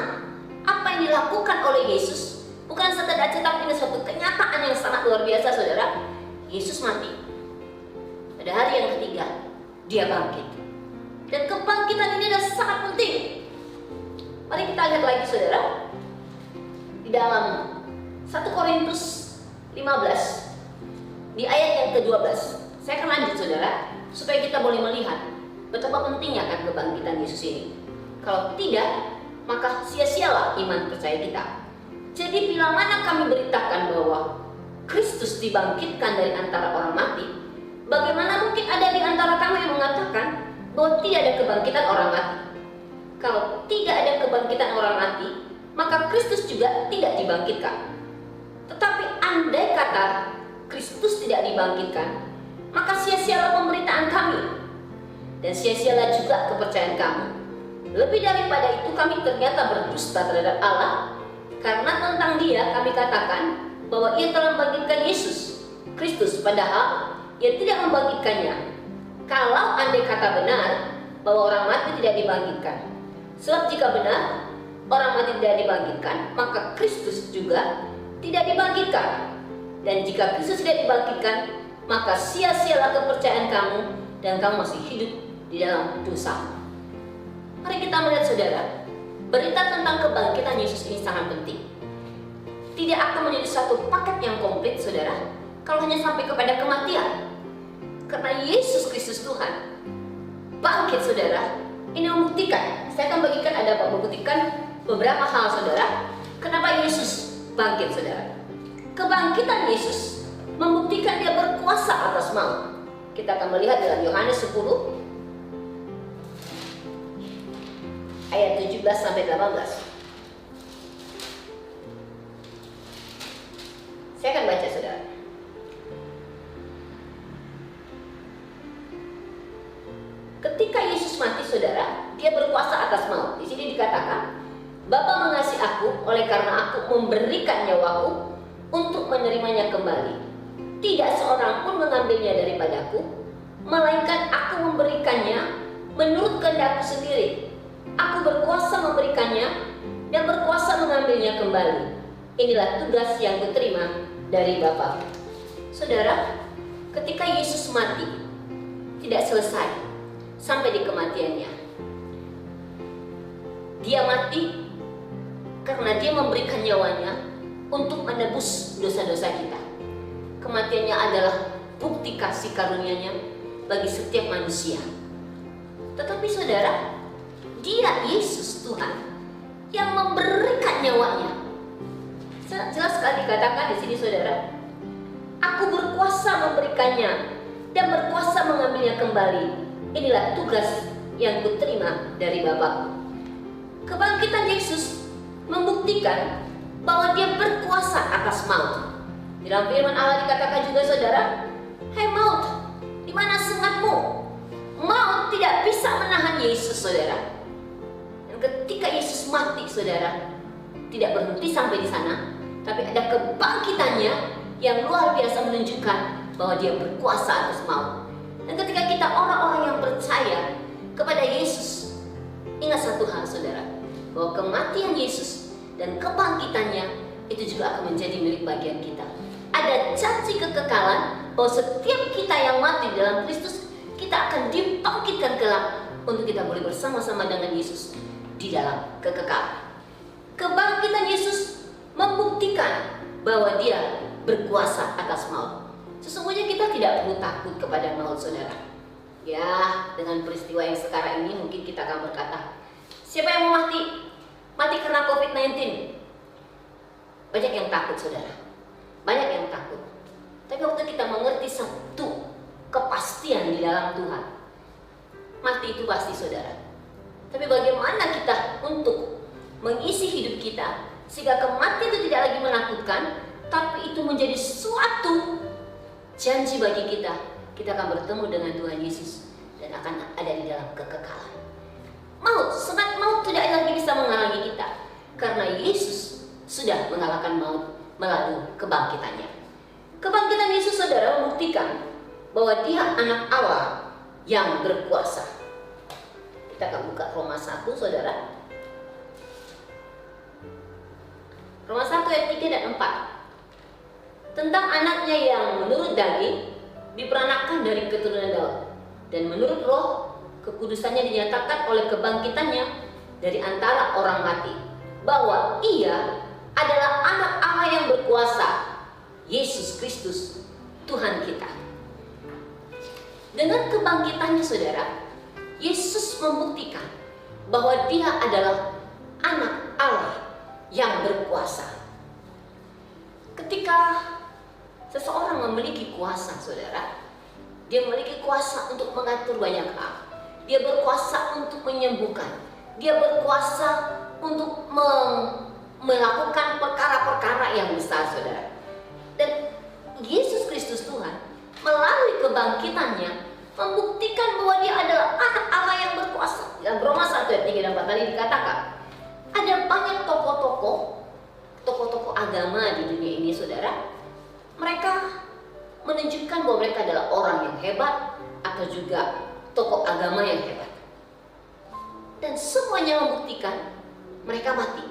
apa yang dilakukan oleh Yesus bukan sekedar cerita, ini suatu kenyataan yang sangat luar biasa saudara. Yesus mati, pada hari yang ketiga Dia bangkit, dan kebangkitan ini adalah sangat penting. Mari kita lihat lagi saudara, di dalam 1 Korintus 15 di ayat yang ke-12. Saya akan lanjut saudara, supaya kita boleh melihat betapa pentingnya akan kebangkitan Yesus ini. Kalau tidak, maka sia-sialah iman percaya kita. Jadi bila mana kami beritakan bahwa Kristus dibangkitkan dari antara orang mati, bagaimana mungkin ada di antara kami yang mengatakan bahwa tidak ada kebangkitan orang mati? Kalau tidak ada kebangkitan orang mati, maka Kristus juga tidak dibangkitkan. Tetapi andai kata Kristus tidak dibangkitkan, maka sia-sialah pemberitaan kami, dan sia-sialah juga kepercayaan kami. Lebih daripada itu, kami ternyata berdusta terhadap Allah, karena tentang Dia kami katakan bahwa Ia telah membangkitkan Yesus Kristus, padahal Ia tidak membangkitkannya. Kalau andai kata benar bahwa orang mati tidak dibangkitkan, sebab jika benar orang mati tidak dibangkitkan, maka Kristus juga tidak dibangkitkan. Dan jika Kristus tidak dibangkitkan, maka sia-sialah kepercayaan kamu, dan kamu masih hidup di dalam dosa. Mari kita melihat saudara, berita tentang kebangkitan Yesus ini sangat penting. Tidak akan menjadi satu paket yang komplit saudara, kalau hanya sampai kepada kematian. Karena Yesus Kristus Tuhan bangkit saudara, ini membuktikan. Saya akan membuktikan beberapa hal saudara, kenapa Yesus bangkit saudara. Kebangkitan Yesus membuktikan Dia berkuasa atas maut. Kita akan melihat dalam Yohanes 10 ayat 17 sampai 18. Saya akan baca saudara. Ketika Yesus mati saudara, Dia berkuasa atas maut. Di sini dikatakan, Bapa mengasihi aku oleh karena aku memberikan nyawaku untuk menerimanya kembali. Tidak seorang pun mengambilnya daripadaku, melainkan aku memberikannya menurut kehendakku sendiri. Aku berkuasa memberikannya dan berkuasa mengambilnya kembali. Inilah tugas yang kuterima dari Bapa. Saudara, ketika Yesus mati, tidak selesai sampai di kematiannya. Dia mati karena Dia memberikan nyawanya untuk menebus dosa-dosa kita. Kematiannya adalah bukti kasih karunia-Nya bagi setiap manusia. Tetapi saudara, Dia Yesus Tuhan yang memberikan nyawanya. Jelas sekali dikatakan di sini saudara, aku berkuasa memberikannya dan berkuasa mengambilnya kembali. Inilah tugas yang kuterima dari Bapa. Kebangkitan Yesus membuktikan bahwa Dia berkuasa atas maut. Di dalam firman Allah dikatakan juga saudara, hai maut, di mana semangatmu? Maut tidak bisa menahan Yesus saudara. Dan ketika Yesus mati saudara, tidak berhenti sampai di sana, tapi ada kebangkitannya yang luar biasa menunjukkan bahwa Dia berkuasa atas maut. Dan ketika kita orang-orang yang percaya kepada Yesus, ingat satu hal saudara, bahwa kematian Yesus dan kebangkitannya itu juga akan menjadi milik bagian kita. Ada janji kekekalan bahwa setiap kita yang mati dalam Kristus kita akan dibangkitkan kelak untuk kita boleh bersama-sama dengan Yesus di dalam kekekalan. Kebangkitan Yesus membuktikan bahwa Dia berkuasa atas maut. Sesungguhnya kita tidak perlu takut kepada maut, saudara. Ya, dengan peristiwa yang sekarang ini mungkin kita akan berkata, siapa yang mau mati? Mati karena COVID-19. Banyak yang takut, saudara. Banyak yang takut. Tapi waktu kita mengerti satu kepastian di dalam Tuhan, mati itu pasti, saudara. Tapi bagaimana kita untuk mengisi hidup kita sehingga kematian itu tidak lagi menakutkan, tapi itu menjadi suatu janji bagi kita. Kita akan bertemu dengan Tuhan Yesus dan akan ada di dalam kekekalan. Maut, serat maut tidak lagi bisa menghalangi kita, karena Yesus sudah mengalahkan maut melalui kebangkitannya. Kebangkitan Yesus, saudara, membuktikan bahwa Dia anak Allah yang berkuasa. Kita akan buka Roma 1, saudara. Roma 1 ayat 3 dan 4. Tentang anaknya yang menurut daging diperanakkan dari keturunan Daud, dan menurut roh kekudusannya dinyatakan oleh kebangkitannya dari antara orang mati, bahwa Ia adalah anak Allah yang berkuasa, Yesus Kristus Tuhan kita. Dengan kebangkitannya, saudara, Yesus membuktikan bahwa Dia adalah anak Allah yang berkuasa. Ketika seseorang memiliki kuasa, saudara, dia memiliki kuasa untuk mengatur banyak hal. Dia berkuasa untuk menyembuhkan. Dia berkuasa untuk melakukan perkara-perkara yang besar, saudara. Dan Yesus Kristus Tuhan melalui kebangkitannya membuktikan bahwa Dia adalah anak Allah yang berkuasa. Dalam Roma 1 ayat 3 dan 4 tadi dikatakan, ada banyak tokoh-tokoh agama di dunia ini, saudara. Mereka menunjukkan bahwa mereka adalah orang yang hebat atau juga tokoh agama yang hebat. Dan semuanya membuktikan mereka mati.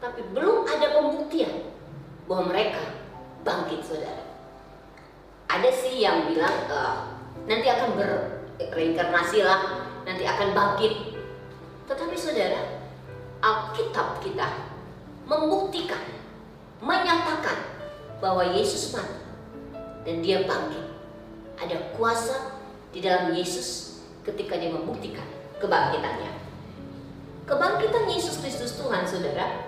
Tapi belum ada pembuktian bahwa mereka bangkit, saudara. Ada sih yang bilang nanti akan berreinkarnasi lah, nanti akan bangkit. Tetapi saudara, Alkitab kita membuktikan, menyatakan bahwa Yesus mati dan Dia bangkit. Ada kuasa di dalam Yesus ketika Dia membuktikan kebangkitannya. Kebangkitan Yesus Kristus Tuhan, saudara,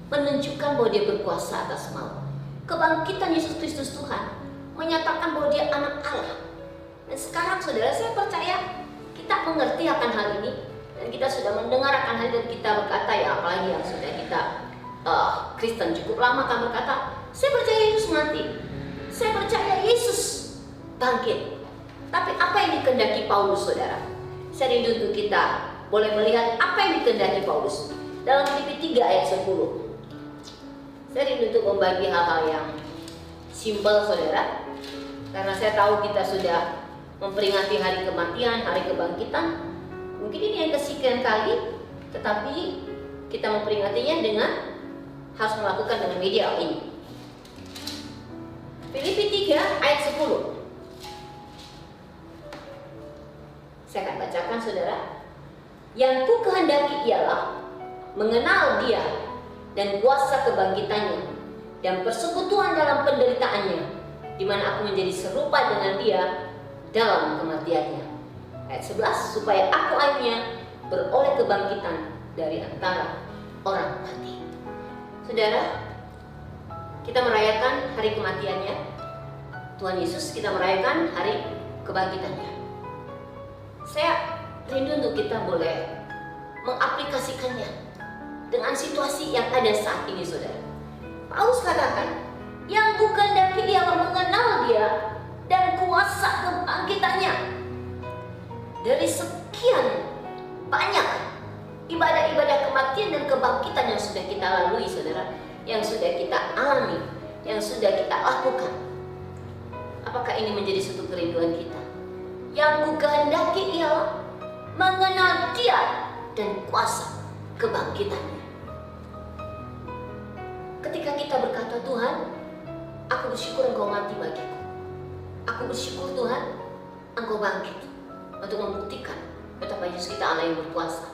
menunjukkan bahwa Dia berkuasa atas maut. Kebangkitan Yesus Kristus Tuhan menyatakan bahwa Dia anak Allah. Dan sekarang, saudara, saya percaya kita mengerti akan hal ini, dan kita sudah mendengar akan hal itu, dan kita berkata, ya apalagi yang sudah kita Kristen cukup lama kan berkata, saya percaya Yesus mati, saya percaya Yesus bangkit. Tapi apa yang dikehendaki Paulus, saudara? Saya rindu untuk kita boleh melihat apa yang dikehendaki Paulus dalam Filipi 3 ayat 10. Saya rindu untuk membagi hal-hal yang simpel, saudara, karena saya tahu kita sudah memperingati hari kematian, hari kebangkitan. Mungkin ini yang kesekian kali, tetapi kita memperingatinya dengan harus melakukan dengan media ini. Filipi 3 ayat 10. Saya akan bacakan, saudara. Yang ku kehendaki ialah mengenal Dia dan kuasa kebangkitannya dan persekutuan dalam penderitaannya, di mana aku menjadi serupa dengan Dia dalam kematiannya. Ayat 11, supaya aku akhirnya beroleh kebangkitan dari antara orang mati. Saudara, kita merayakan hari kematiannya Tuhan Yesus, kita merayakan hari kebangkitannya. Saya rindu untuk kita boleh mengaplikasikannya dengan situasi yang ada saat ini, saudara. Paulus katakan, yang ku kehendaki ialah mengenal Dia dan kuasa kebangkitannya. Dari sekian banyak ibadah-ibadah kematian dan kebangkitan yang sudah kita lalui, saudara, yang sudah kita alami, yang sudah kita lakukan, apakah ini menjadi suatu kerinduan kita? Yang ku kehendaki ialah mengenal Dia dan kuasa kebangkitannya. Ketika kita berkata, Tuhan, aku bersyukur Engkau mati bagiku. Aku bersyukur, Tuhan, engkau bangkit untuk membuktikan betapa Yesus kita Allah yang berkuasa.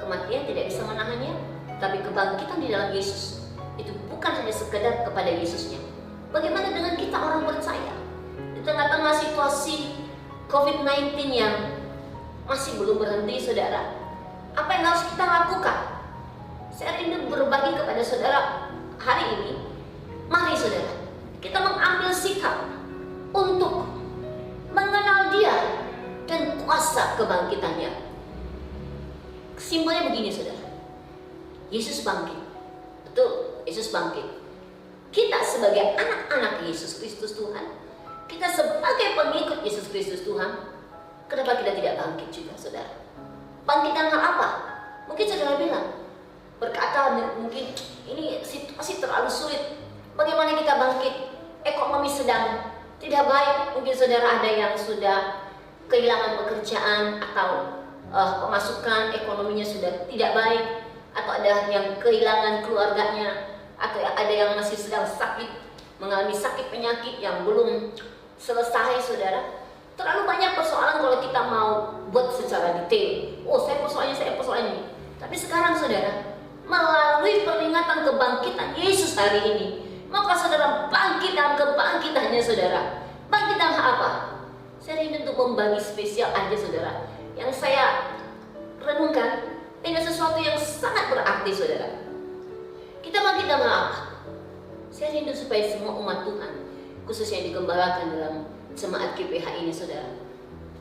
Kematian tidak bisa menahannya, tapi kebangkitan di dalam Yesus itu bukan hanya sekedar kepada Yesusnya. Bagaimana dengan kita orang percaya? Di tengah-tengah situasi COVID-19 yang masih belum berhenti, saudara, apa yang harus kita lakukan? Saya rindu berbagi kepada saudara hari ini. Mari saudara, kita mengambil sikap untuk mengenal Dia dan kuasa kebangkitannya. Simpelnya begini saudara, Yesus bangkit. Betul, Yesus bangkit. Kita sebagai anak-anak Yesus Kristus Tuhan, kita sebagai pengikut Yesus Kristus Tuhan, kenapa kita tidak bangkit juga saudara? Bangkit dengan hal apa? Mungkin saudara bilang, berkata mungkin ini situasi terlalu sulit. Bagaimana kita bangkit? Ekonomi sedang tidak baik. Mungkin saudara ada yang sudah kehilangan pekerjaan atau pemasukan ekonominya sudah tidak baik, atau ada yang kehilangan keluarganya, atau ada yang masih sedang sakit, mengalami sakit penyakit yang belum selesai saudara. Terlalu banyak persoalan kalau kita mau buat secara detail. Oh, saya persoalannya ini. Tapi sekarang saudara, melalui peringatan kebangkitan Yesus hari ini, maka saudara bangkit dalam kebangkitannya saudara. Bangkit dalam apa? Saya ingin untuk membagi spesial aja saudara, yang saya renungkan dengan sesuatu yang sangat berarti saudara. Kita bangkit dalam apa? Saya rindu supaya semua umat Tuhan, khususnya yang digembalakan dalam jemaat GPH ini saudara,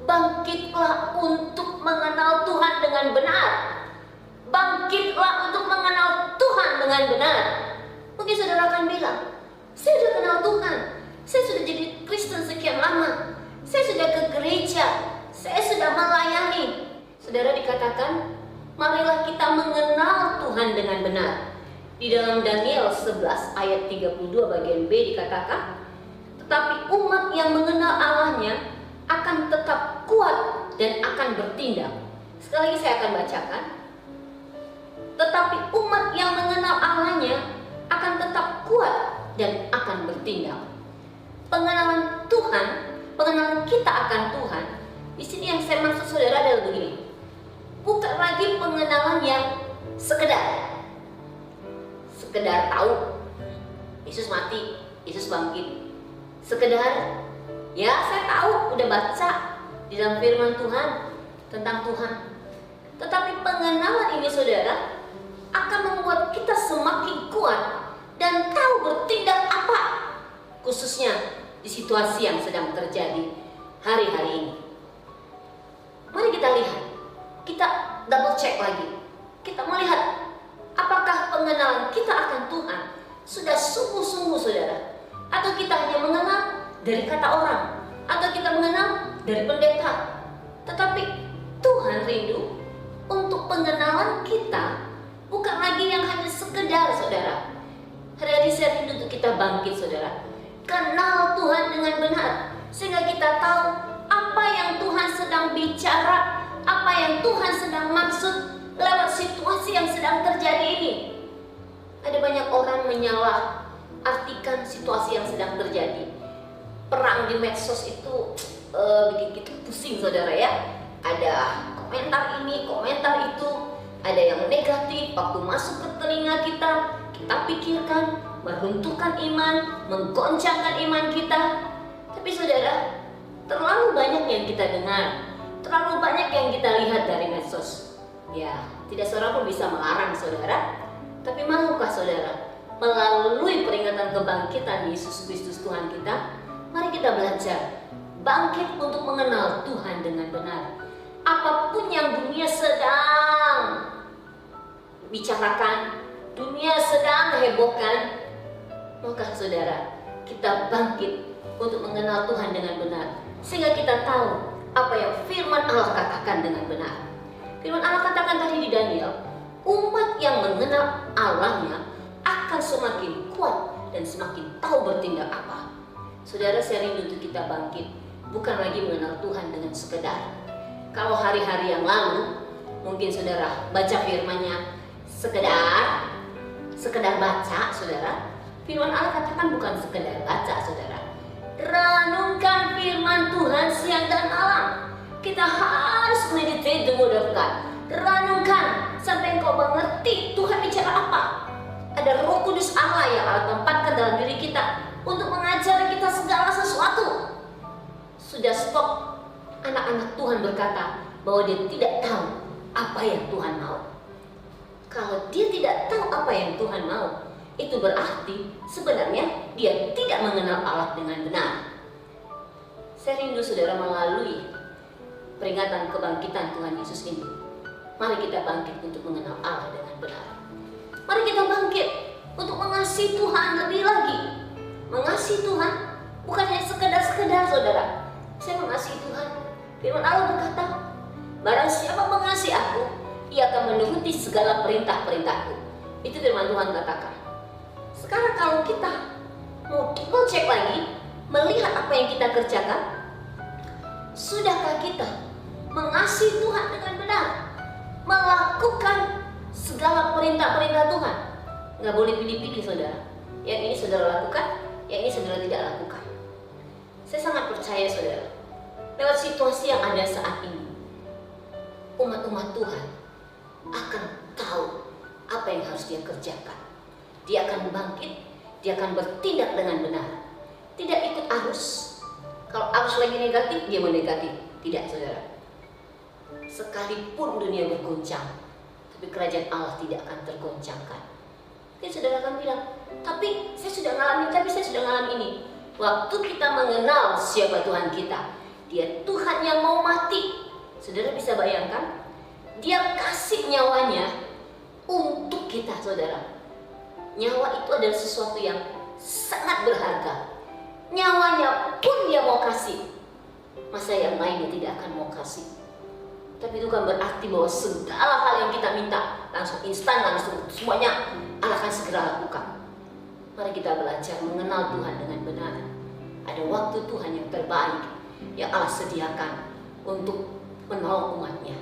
bangkitlah untuk mengenal Tuhan dengan benar. Bangkitlah untuk mengenal Tuhan dengan benar. Mungkin saudara akan bilang, saya sudah kenal Tuhan, saya sudah jadi Kristen sekian lama, saya sudah ke gereja, saya sudah melayani. Saudara, dikatakan, marilah kita mengenal Tuhan dengan benar. Di dalam Daniel 11 ayat 32 bagian B dikatakan, tetapi umat yang mengenal Allahnya akan tetap kuat dan akan bertindak. Sekali lagi saya akan bacakan. Tetapi umat yang mengenal Allahnya akan tetap kuat dan akan bertindak. Pengenalan Tuhan, pengenalan kita akan Tuhan, di sini yang saya maksud saudara adalah begini. Bukan lagi pengenalan yang sekedar tahu Yesus mati, Yesus bangkit. Sekedar, ya saya tahu, udah baca di dalam firman Tuhan tentang Tuhan. Tetapi pengenalan ini saudara akan membuat kita semakin kuat dan tahu bertindak apa, khususnya di situasi yang sedang terjadi hari-hari ini. Mari kita lihat, kita double check lagi. Kita melihat apakah pengenalan kita akan Tuhan sudah sungguh-sungguh saudara, atau kita hanya mengenal dari kata orang, atau kita mengenal dari pendeta. Tetapi Tuhan rindu untuk pengenalan kita bukan lagi yang hanya sekedar saudara. Hari-hari saya rindu untuk kita bangkit saudara, kenal Tuhan dengan benar, sehingga kita tahu apa yang Tuhan sedang bicara, apa yang Tuhan sedang maksud lewat situasi yang sedang terjadi ini. Ada banyak orang menyalah artikan situasi yang sedang terjadi. Perang di medsos itu bikin kita pusing saudara ya. Ada komentar ini, komentar itu, ada yang negatif waktu masuk ke telinga kita pikirkan, meruntuhkan iman, menggoncangkan iman kita. Tapi saudara, terlalu banyak yang kita dengar, terlalu banyak yang kita lihat dari medsos. Ya, tidak seorang pun bisa melarang saudara. Tapi maukah saudara, melalui peringatan kebangkitan Yesus Kristus Tuhan kita, mari kita belajar bangkit untuk mengenal Tuhan dengan benar. Apapun yang dunia sedang bicarakan, dunia sedang hebohkan, maka saudara, kita bangkit untuk mengenal Tuhan dengan benar, sehingga kita tahu apa yang firman Allah katakan dengan benar. Firman Allah katakan tadi di Daniel, umat yang mengenal Allahnya akan semakin kuat dan semakin tahu bertindak apa. Saudara, saya rindu untuk kita bangkit, bukan lagi mengenal Tuhan dengan sekedar. Kalau hari-hari yang lalu, mungkin saudara baca firman-Nya sekedar baca saudara. Firman Allah katakan bukan sekedar baca saudara, Renungkan firman Tuhan siang dan malam. Kita harus meditate the word of God. Renungkan sampai engkau mengerti Tuhan bicara apa. Ada Roh Kudus Allah yang Allah tempatkan dalam diri kita untuk mengajari kita segala sesuatu. Sudah stop anak-anak Tuhan berkata bahwa dia tidak tahu apa yang Tuhan mau. Kalau dia tidak tahu apa yang Tuhan mau, itu berarti sebenarnya dia tidak mengenal Allah dengan benar. Saya rindu saudara melalui peringatan kebangkitan Tuhan Yesus ini. Mari kita bangkit untuk mengenal Allah dengan benar. Mari kita bangkit untuk mengasihi Tuhan lebih lagi. Mengasihi Tuhan bukan hanya sekedar saudara. Saya mengasihi Tuhan. Firman Allah berkata, barang siapa mengasihi aku, ia akan menuruti segala perintah-perintahku. Itu firman Tuhan katakan. Sekarang kalau kita mau cek lagi, melihat apa yang kita kerjakan, sudahkah kita mengasihi Tuhan dengan benar? Melakukan segala perintah-perintah Tuhan. Nggak boleh pilih-pilih saudara. Yang ini saudara lakukan, yang ini saudara tidak lakukan. Saya sangat percaya saudara, lewat situasi yang ada saat ini, umat-umat Tuhan akan tahu apa yang harus dia kerjakan. Dia akan bangkit, dia akan bertindak dengan benar. Tidak ikut arus. Kalau arus lagi negatif, dia menegatif. Tidak saudara. Sekalipun dunia bergoncang, tapi kerajaan Allah tidak akan tergoncangkan. Mungkin saudara akan bilang, tapi saya sudah ngalamin ini. Waktu kita mengenal siapa Tuhan kita, dia Tuhan yang mau mati. Saudara bisa bayangkan, dia kasih nyawanya untuk kita saudara. Nyawa itu adalah sesuatu yang sangat berharga. Nyawanya pun dia mau kasih. Masa yang lainnya tidak akan mau kasih. Tapi itu kan berarti bahwa segala hal yang kita minta langsung instan, langsung semuanya Allah akan segera lakukan. Mari kita belajar mengenal Tuhan dengan benar. Ada waktu Tuhan yang terbaik yang Allah sediakan untuk menolong umatnya.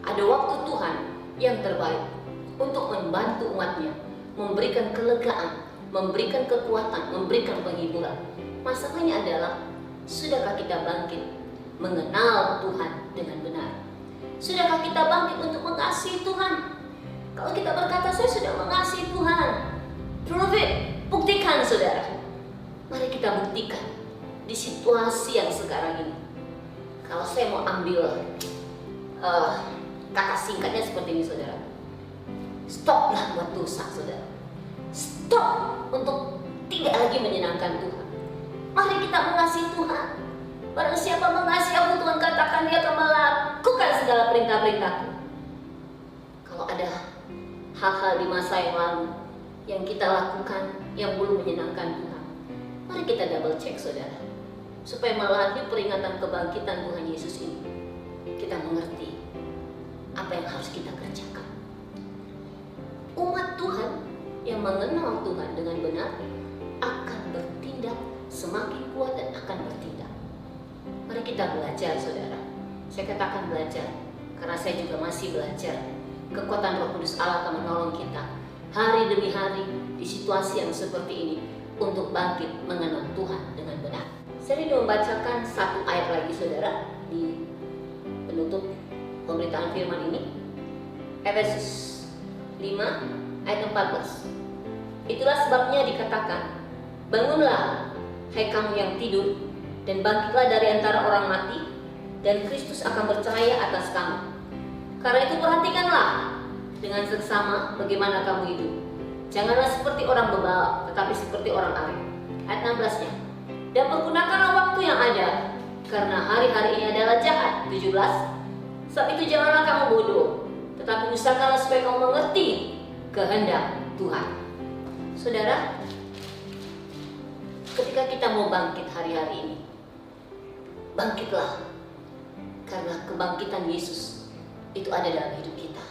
Ada waktu Tuhan yang terbaik untuk membantu umatnya, memberikan kelegaan, memberikan kekuatan, memberikan penghiburan. Masalahnya adalah, sudahkah kita bangkit mengenal Tuhan dengan benar? Sudahkah kita bangkit untuk mengasihi Tuhan? Kalau kita berkata, saya sudah mengasihi Tuhan, prove it, buktikan saudara. Mari kita buktikan di situasi yang sekarang ini. Kalau saya mau ambil kata singkatnya seperti ini saudara, stoplah buat dosa saudara. Stop untuk tidak lagi menyenangkan Tuhan. Mari kita mengasihi Tuhan. Barang siapa mengasihi aku, Tuhan katakan dia akan melakukan segala perintah-perintahku. Kalau ada hal-hal di masa yang lalu yang kita lakukan yang belum menyenangkan Tuhan, mari kita double check saudara, supaya melalui peringatan kebangkitan Tuhan Yesus ini, kita mengerti apa yang harus kita kerjakan. Umat Tuhan yang mengenal Tuhan dengan benar akan bertindak semakin kuat dan akan bertindak. Mari kita belajar saudara. Saya katakan belajar karena saya juga masih belajar. Kekuatan Roh Kudus Allah akan menolong kita hari demi hari di situasi yang seperti ini untuk bangkit mengenal Tuhan dengan benar. Saya ingin membacakan satu ayat lagi saudara di penutup pemberitaan firman ini. Efesus 5 ayat 14. Itulah sebabnya dikatakan, bangunlah hai kamu yang tidur, dan bangkitlah dari antara orang mati, dan Kristus akan bercahaya atas kamu. Karena itu perhatikanlah dengan seksama bagaimana kamu hidup. Janganlah seperti orang bebal, tetapi seperti orang arif. Ayat 16-nya. Dan pergunakanlah waktu yang ada, karena hari-hari ini adalah jahat. 17. Sebab itu janganlah kamu bodoh, tetapi usahakanlah supaya kamu mengerti kehendak Tuhan. Saudara, ketika kita mau bangkit hari-hari ini, bangkitlah, karena kebangkitan Yesus itu ada dalam hidup kita.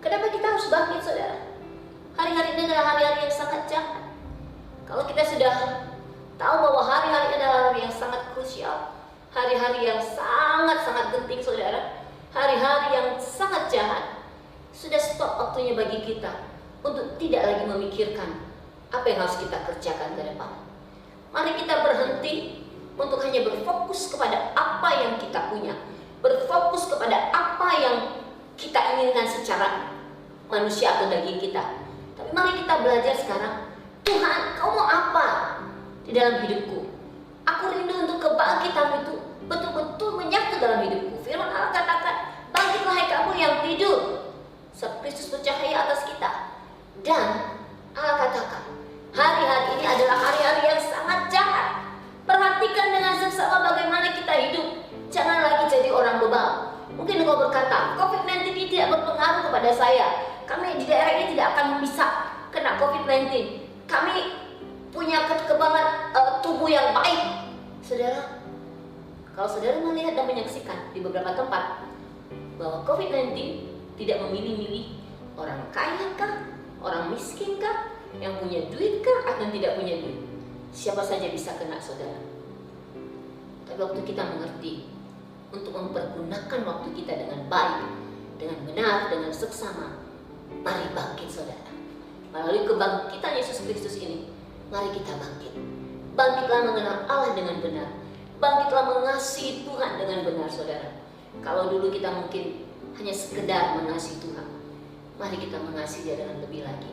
Kenapa kita harus bangkit saudara? Hari-hari ini adalah hari-hari yang sangat jahat. Kalau kita sudah tahu bahwa hari-hari adalah hari yang sangat krusial, hari-hari yang sangat-sangat penting saudara, hari-hari yang sangat jahat, sudah stop waktunya bagi kita untuk tidak lagi memikirkan apa yang harus kita kerjakan ke depan. Mari kita berhenti untuk hanya berfokus kepada apa yang kita punya, berfokus kepada apa yang kita inginkan secara manusia atau daging kita. Tapi mari kita belajar sekarang, Tuhan, Kau mau apa di dalam hidupku? Aku rindu untuk kebangkitan itu betul-betul menyatu dalam hidupku. Firman Allah katakan, bangkitlah hai kamu yang tidur, sebab Kristus bercahaya atas kita. Dan Allah katakan, hari-hari ini adalah hari-hari yang sangat jahat. Perhatikan dengan seksama bagaimana kita hidup. Jangan lagi jadi orang bebal. Mungkin engkau berkata, COVID-19 ini tidak berpengaruh kepada saya. Kami di daerah ini tidak akan bisa kena COVID-19. Kami punya kekebalan tubuh yang baik. Saudara, kalau saudara melihat dan menyaksikan di beberapa tempat bahwa COVID-19 tidak memilih-milih orang kaya kah, orang miskin kah, yang punya duit kah, atau tidak punya duit. Siapa saja bisa kena, saudara. Tapi waktu kita mengerti untuk mempergunakan waktu kita dengan baik, dengan benar, dengan seksama, mari bangkit, saudara. Melalui kebangkitan Yesus Kristus ini, mari kita bangkit. Bangkitlah mengenal Allah dengan benar. Bangkitlah mengasihi Tuhan dengan benar, saudara. Kalau dulu kita mungkin hanya sekedar mengasihi Tuhan, mari kita mengasihi Dia dengan lebih lagi.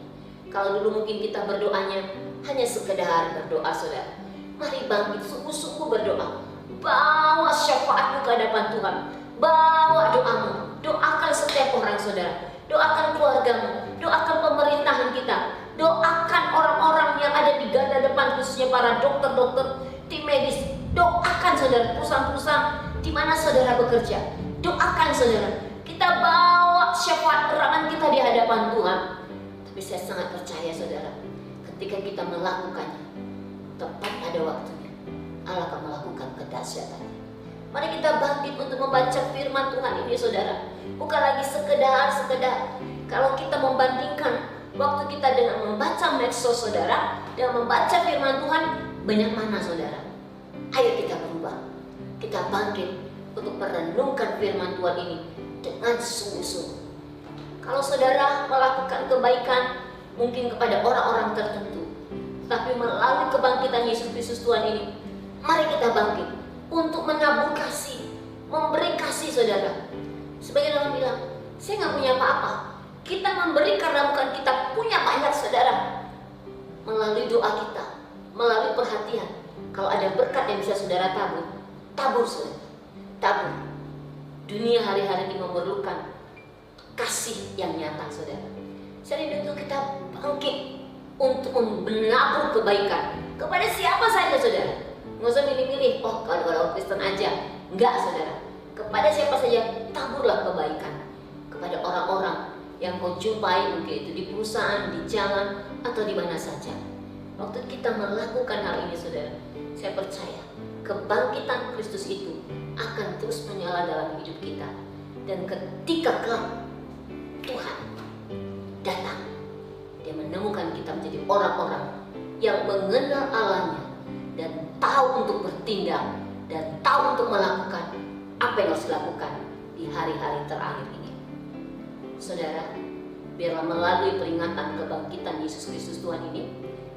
Kalau dulu mungkin kita berdoanya hanya sekedar berdoa, saudara, mari bangkit sungguh-sungguh berdoa. Bawa syafaatmu ke hadapan Tuhan. Bawa doamu. Doakan setiap orang, saudara. Doakan keluargamu. Doakan pemerintahan kita. Doakan orang-orang yang ada di garda depan, khususnya para dokter-dokter, tim medis. Doakan, saudara, perusahaan-perusahaan di mana saudara bekerja. Doakan, saudara. Kita bawa syafaat terangan kita di hadapan Tuhan. Tapi saya sangat percaya, saudara, ketika kita melakukannya tepat pada waktunya, Allah akan melakukan kedahsyatannya. Mari kita bangkit untuk membaca firman Tuhan ini, saudara. Bukan lagi sekedar. Kalau kita membandingkan waktu kita dengan membaca medsos, saudara, dengan membaca firman Tuhan, banyak mana, saudara? Ayo kita berubah. Kita bangkit untuk merenungkan firman Tuhan ini dengan sungguh-sungguh. Kalau saudara melakukan kebaikan mungkin kepada orang-orang tertentu, tapi melalui kebangkitan Yesus Kristus Tuhan ini, mari kita bangkit untuk menabur kasih, memberi kasih, saudara. Sebagian orang bilang, saya nggak punya apa-apa. Kita memberi karena bukan kita punya banyak, saudara. Melalui doa kita, melalui perhatian. Kalau ada berkat yang bisa saudara tabur, saudara. Tabur. Dunia hari-hari ini memerlukan kasih yang nyata, saudara. Saya rindu kita bangkit untuk menabur kebaikan kepada siapa saja, saudara. Nggak usah milih-milih, oh kalau orang Kristen aja. Enggak, saudara. Kepada siapa saja, taburlah kebaikan. Kepada orang-orang yang kau jumpai, mungkin itu di perusahaan, di jalan, atau di mana saja. Waktu kita melakukan hal ini, saudara, saya percaya kebangkitan Kristus itu akan terus menyala dalam hidup kita. Dan ketika kelak Tuhan datang, Dia menemukan kita menjadi orang-orang yang mengenal Allahnya dan tahu untuk bertindak dan tahu untuk melakukan apa yang harus dilakukan di hari-hari terakhir ini. Saudara, biarlah melalui peringatan kebangkitan Yesus Kristus Tuhan ini,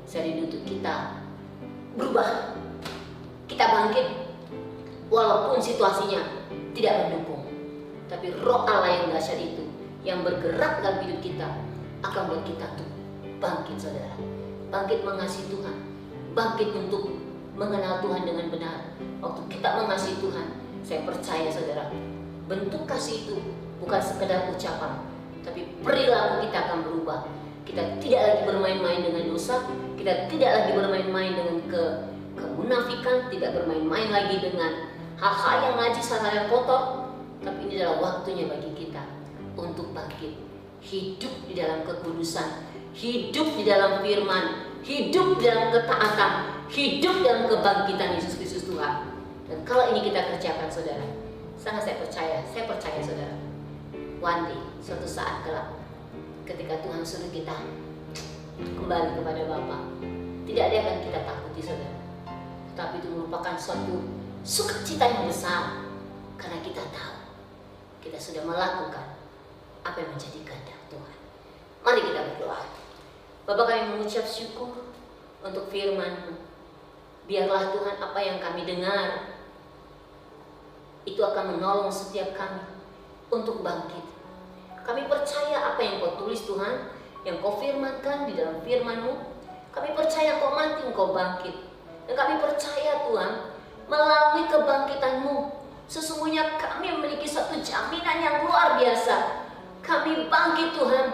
saya rindu untuk kita berubah. Kita bangkit walaupun situasinya tidak mendukung, tapi roh Allah yang dahsyat itu yang bergerak dalam hidup kita akan buat kita tuh bangkit, saudara. Bangkit mengasihi Tuhan, bangkit untuk mengenal Tuhan dengan benar. Waktu kita mengasihi Tuhan, saya percaya, saudara, bentuk kasih itu bukan sekedar ucapan, tapi perilaku kita akan berubah. Kita tidak lagi bermain-main dengan dosa, kita tidak lagi bermain-main dengan kemunafikan, tidak bermain-main lagi dengan hal-hal yang najis, hal-hal yang kotor. Tapi ini adalah waktunya bagi kita untuk bangkit, hidup di dalam kekudusan, hidup di dalam firman, hidup di dalam ketaatan, hidup dalam kebangkitan Yesus Kristus Tuhan. Dan kalau ini kita kerjakan, saudara, sangat saya percaya, saudara, one day, suatu saat kelak, ketika Tuhan suruh kita kembali kepada Bapa, tidak ada yang akan kita takuti, saudara. Tapi itu merupakan suatu sukacita yang besar, karena kita tahu kita sudah melakukan apa yang menjadi kehendak Tuhan. Mari kita berdoa. Bapa, kami mengucap syukur untuk firman-Mu. Biarlah Tuhan apa yang kami dengar itu akan menolong setiap kami untuk bangkit. Kami percaya apa yang Kau tulis Tuhan, yang Kau firmankan di dalam firman-Mu. Kami percaya Kau mati, Engkau bangkit. Dan kami percaya Tuhan, melalui kebangkitan-Mu, sesungguhnya kami memiliki suatu jaminan yang luar biasa. Kami bangkit Tuhan,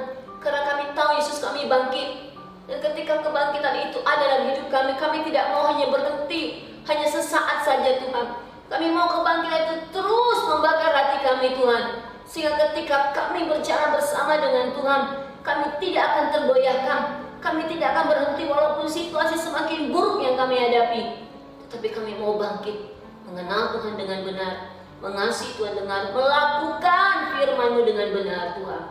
karena kami tahu Yesus kami bangkit. Dan ketika kebangkitan itu ada dalam hidup kami, kami tidak mau hanya berhenti, hanya sesaat saja Tuhan. Kami mau kebangkitan itu terus membakar hati kami Tuhan. Sehingga ketika kami berjalan bersama dengan Tuhan, kami tidak akan tergoyahkan. Kami tidak akan berhenti walaupun situasi semakin buruk yang kami hadapi. Tetapi kami mau bangkit, mengenal Tuhan dengan benar, mengasihi Tuhan dengan melakukan firman-Mu dengan benar Tuhan.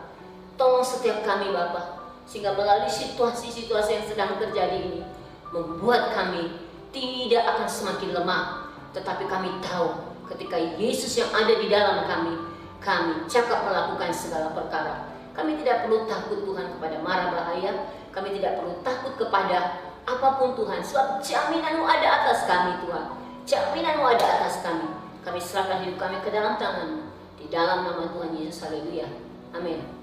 Tolong setiap kami Bapa, sehingga melalui situasi-situasi yang sedang terjadi ini, membuat kami tidak akan semakin lemah. Tetapi kami tahu ketika Yesus yang ada di dalam kami cakap melakukan segala perkara. Kami tidak perlu takut Tuhan kepada mara bahaya. Kami tidak perlu takut kepada apapun Tuhan, sebab jaminan-Mu ada atas kami Tuhan. Jaminan-Mu ada atas kami. Kami serahkan hidup kami ke dalam tangan-Mu. Di dalam nama Tuhan Yesus, haleluya. Amin.